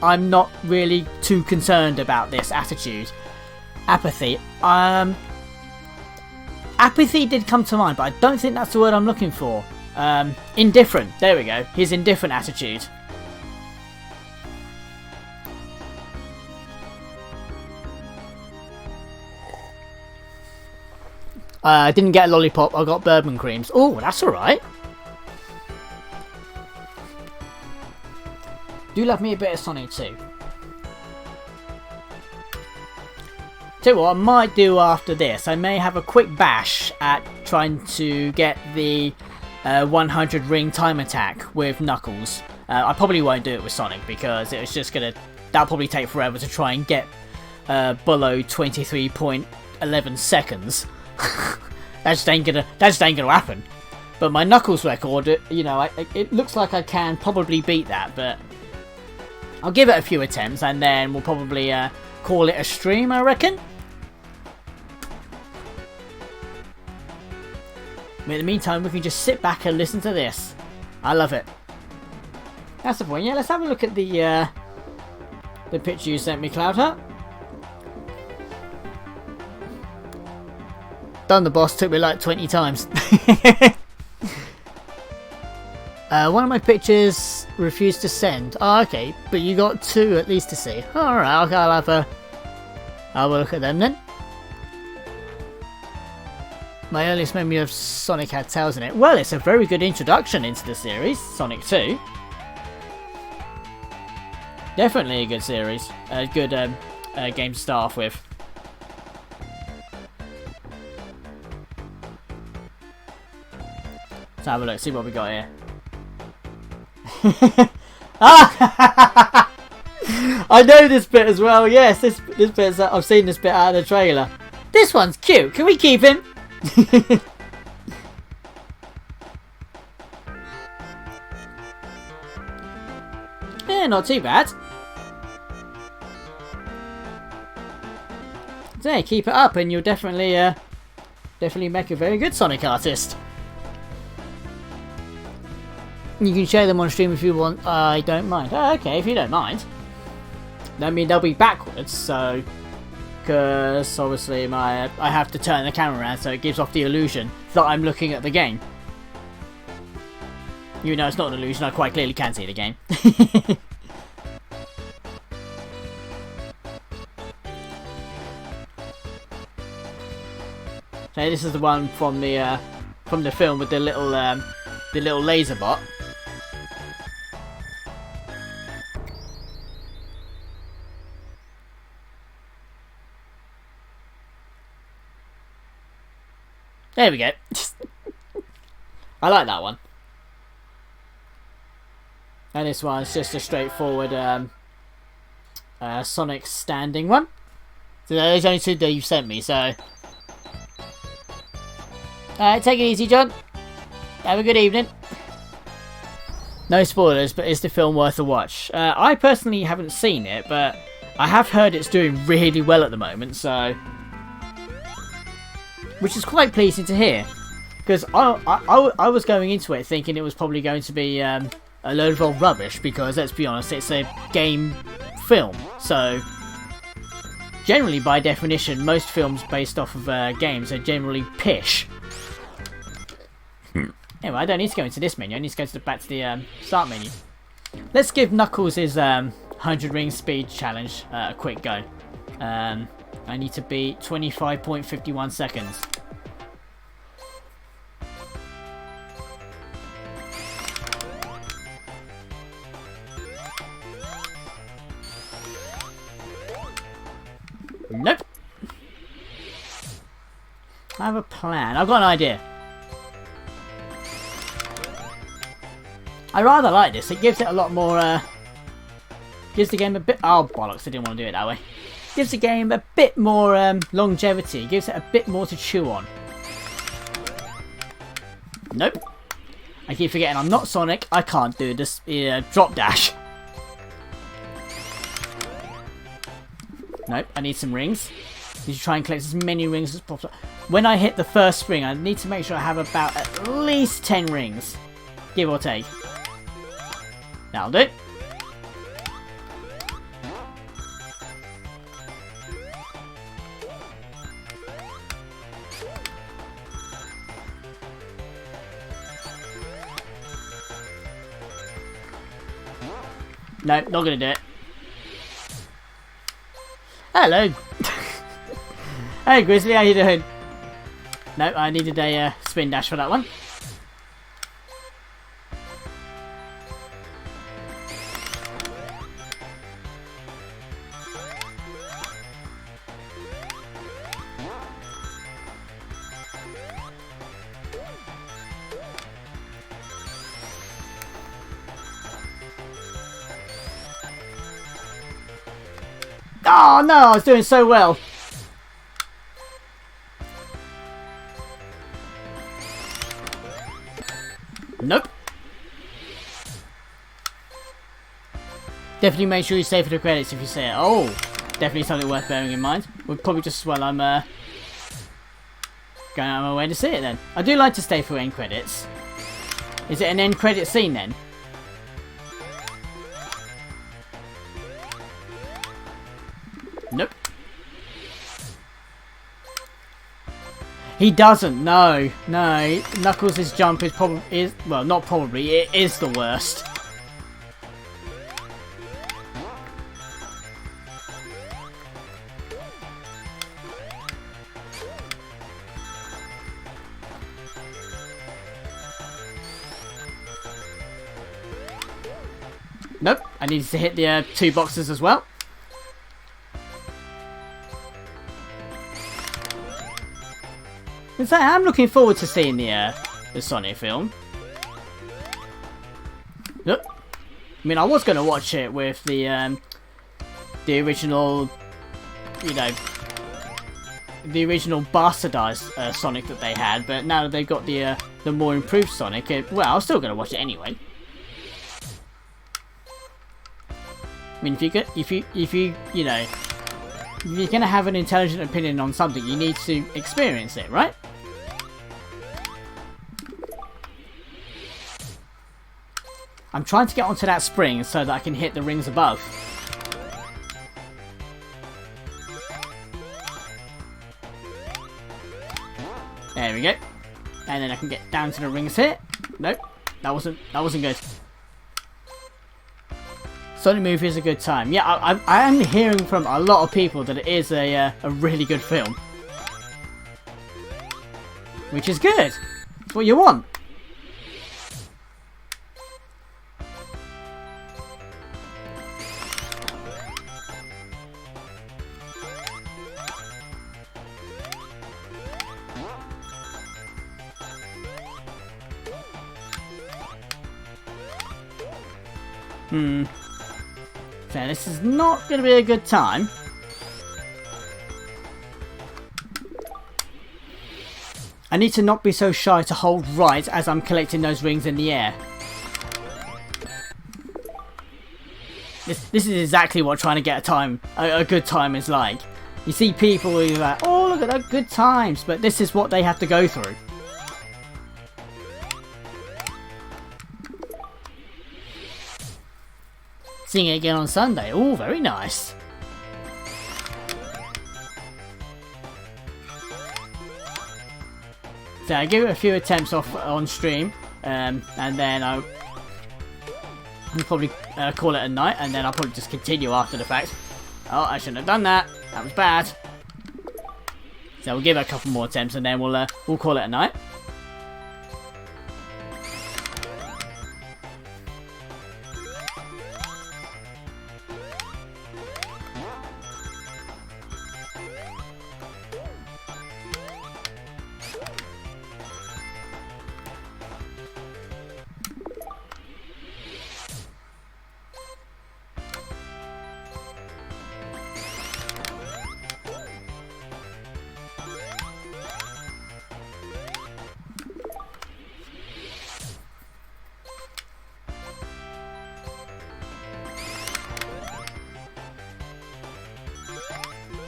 I'm not really too concerned about this attitude. Apathy. Apathy did come to mind, but I don't think that's the word I'm looking for. Indifferent. There we go. His indifferent attitude. I didn't get a lollipop, I got bourbon creams. Oh, that's alright. Do love me a bit of Sonic 2. Tell you what I might do after this. I may have a quick bash at trying to get the 100 ring time attack with Knuckles. I probably won't do it with Sonic because it's just gonna... That'll probably take forever to try and get below 23.11 seconds. that just ain't gonna happen. But my Knuckles record, you know, it looks like I can probably beat that, but I'll give it a few attempts and then we'll probably call it a stream, I reckon. But in the meantime, we can just sit back and listen to this. I love it. That's the point. Yeah, let's have a look at the picture you sent me, Cloud Hut. Done the boss, took me like 20 times. One of my pictures refused to send. Oh, okay, but you got 2 at least to see. Alright, I'll have a look at them then. My earliest memory of Sonic had Tails in it. Well, it's a very good introduction into the series, Sonic 2. Definitely a good series. A good game to start off with. Let's have a look, see what we got here. I know this bit as well. Yes, this bit's. I've seen this bit out of the trailer. This one's cute. Can we keep him? Yeah, not too bad. So yeah, keep it up, and you'll definitely make a very good Sonic artist. You can share them on stream if you want. I don't mind. Oh, okay, if you don't mind. I mean, they'll be backwards, so because obviously I have to turn the camera around, so it gives off the illusion that I'm looking at the game. You know, it's not an illusion. I quite clearly can see the game. So this is the one from the film with the little laser bot. There we go. I like that one. And this one's just a straightforward Sonic standing one. So there's only two that you've sent me, so... take it easy, John. Have a good evening. No spoilers, but is the film worth a watch? I personally haven't seen it, but I have heard it's doing really well at the moment, so... Which is quite pleasing to hear. Because I was going into it thinking it was probably going to be a load of old rubbish, because let's be honest, it's a game film. So, generally by definition, most films based off of games are generally pish. Anyway, I don't need to go into this menu, I need to go back to the start menu. Let's give Knuckles his 100 ring speed challenge a quick go. I need to beat 25.51 seconds. Nope. I have a plan. I've got an idea. I rather like this. It gives it a lot more, gives the game a bit... Oh, bollocks. I didn't want to do it that way. Gives the game a bit more longevity. Gives it a bit more to chew on. Nope. I keep forgetting I'm not Sonic. I can't do this drop dash. Nope. I need some rings. Need to try and collect as many rings as possible. When I hit the first ring, I need to make sure I have about at least 10 rings. Give or take. That'll do. Nope, not gonna do it. Hello. Hey Grizzly, how you doing? No, I needed a spin dash for that one. Oh no, I was doing so well. Nope. Definitely make sure you save for the credits if you say it. Oh, definitely something worth bearing in mind. Well, probably just as well I'm going out of my way to see it then. I do like to stay for end credits. Is it an end credit scene then? Nope. He doesn't. No, no. Knuckles' jump is well, not probably. It is the worst. Nope. I needed to hit the 2 boxes as well. In fact, I'm looking forward to seeing the Sonic film. Look, I mean, I was going to watch it with the the original, you know, the original bastardized Sonic that they had, but now that they've got the more improved Sonic, well, I'm still gonna watch it anyway. I mean, if you know, if you're gonna have an intelligent opinion on something, you need to experience it, right? I'm trying to get onto that spring so that I can hit the rings above. There we go. And then I can get down to the rings here. Nope, that wasn't good. Sonic movie is a good time. Yeah, I am hearing from a lot of people that it is a really good film. Which is good. It's what you want. So this is not going to be a good time. I need to not be so shy to hold right as I'm collecting those rings in the air. This is exactly what trying to get a good time is like. You see people who are like, oh look at that, good times, but this is what they have to go through. Seeing it again on Sunday. Oh, very nice. So I give it a few attempts off on stream, and then I'll probably call it a night, and then I'll probably just continue after the fact. Oh, I shouldn't have done that. That was bad. So we'll give it a couple more attempts, and then we'll call it a night.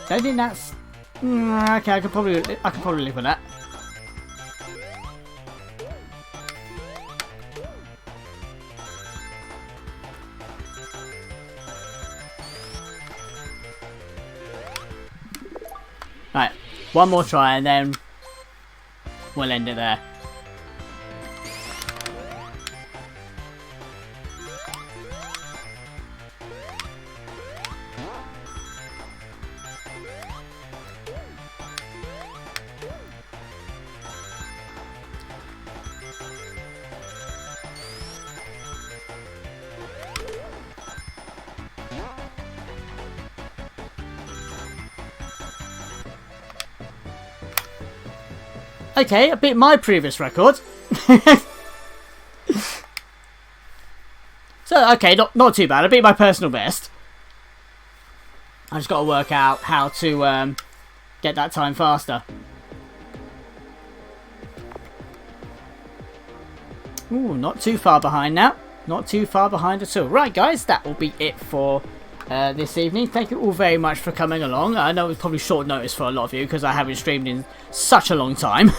I think that's okay. I could probably live with that. Right, one more try and then we'll end it there. Okay, I beat my previous record. So, okay, not too bad. I beat my personal best. I just got to work out how to get that time faster. Ooh, not too far behind now. Not too far behind at all. Right, guys, that will be it for this evening. Thank you all very much for coming along. I know it's probably short notice for a lot of you because I haven't streamed in such a long time.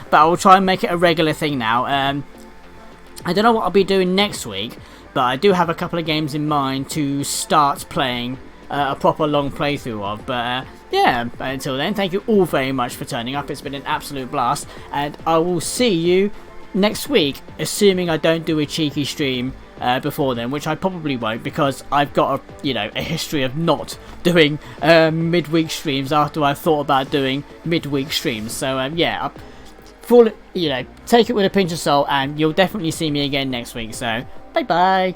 But I will try and make it a regular thing now. I don't know what I'll be doing next week, but I do have a couple of games in mind to start playing a proper long playthrough of. But yeah, until then, thank you all very much for turning up. It's been an absolute blast, and I will see you next week, assuming I don't do a cheeky stream before then, which I probably won't, because I've got a history of not doing midweek streams after I've thought about doing midweek streams. So yeah, take it with a pinch of salt, and you'll definitely see me again next week. So bye bye.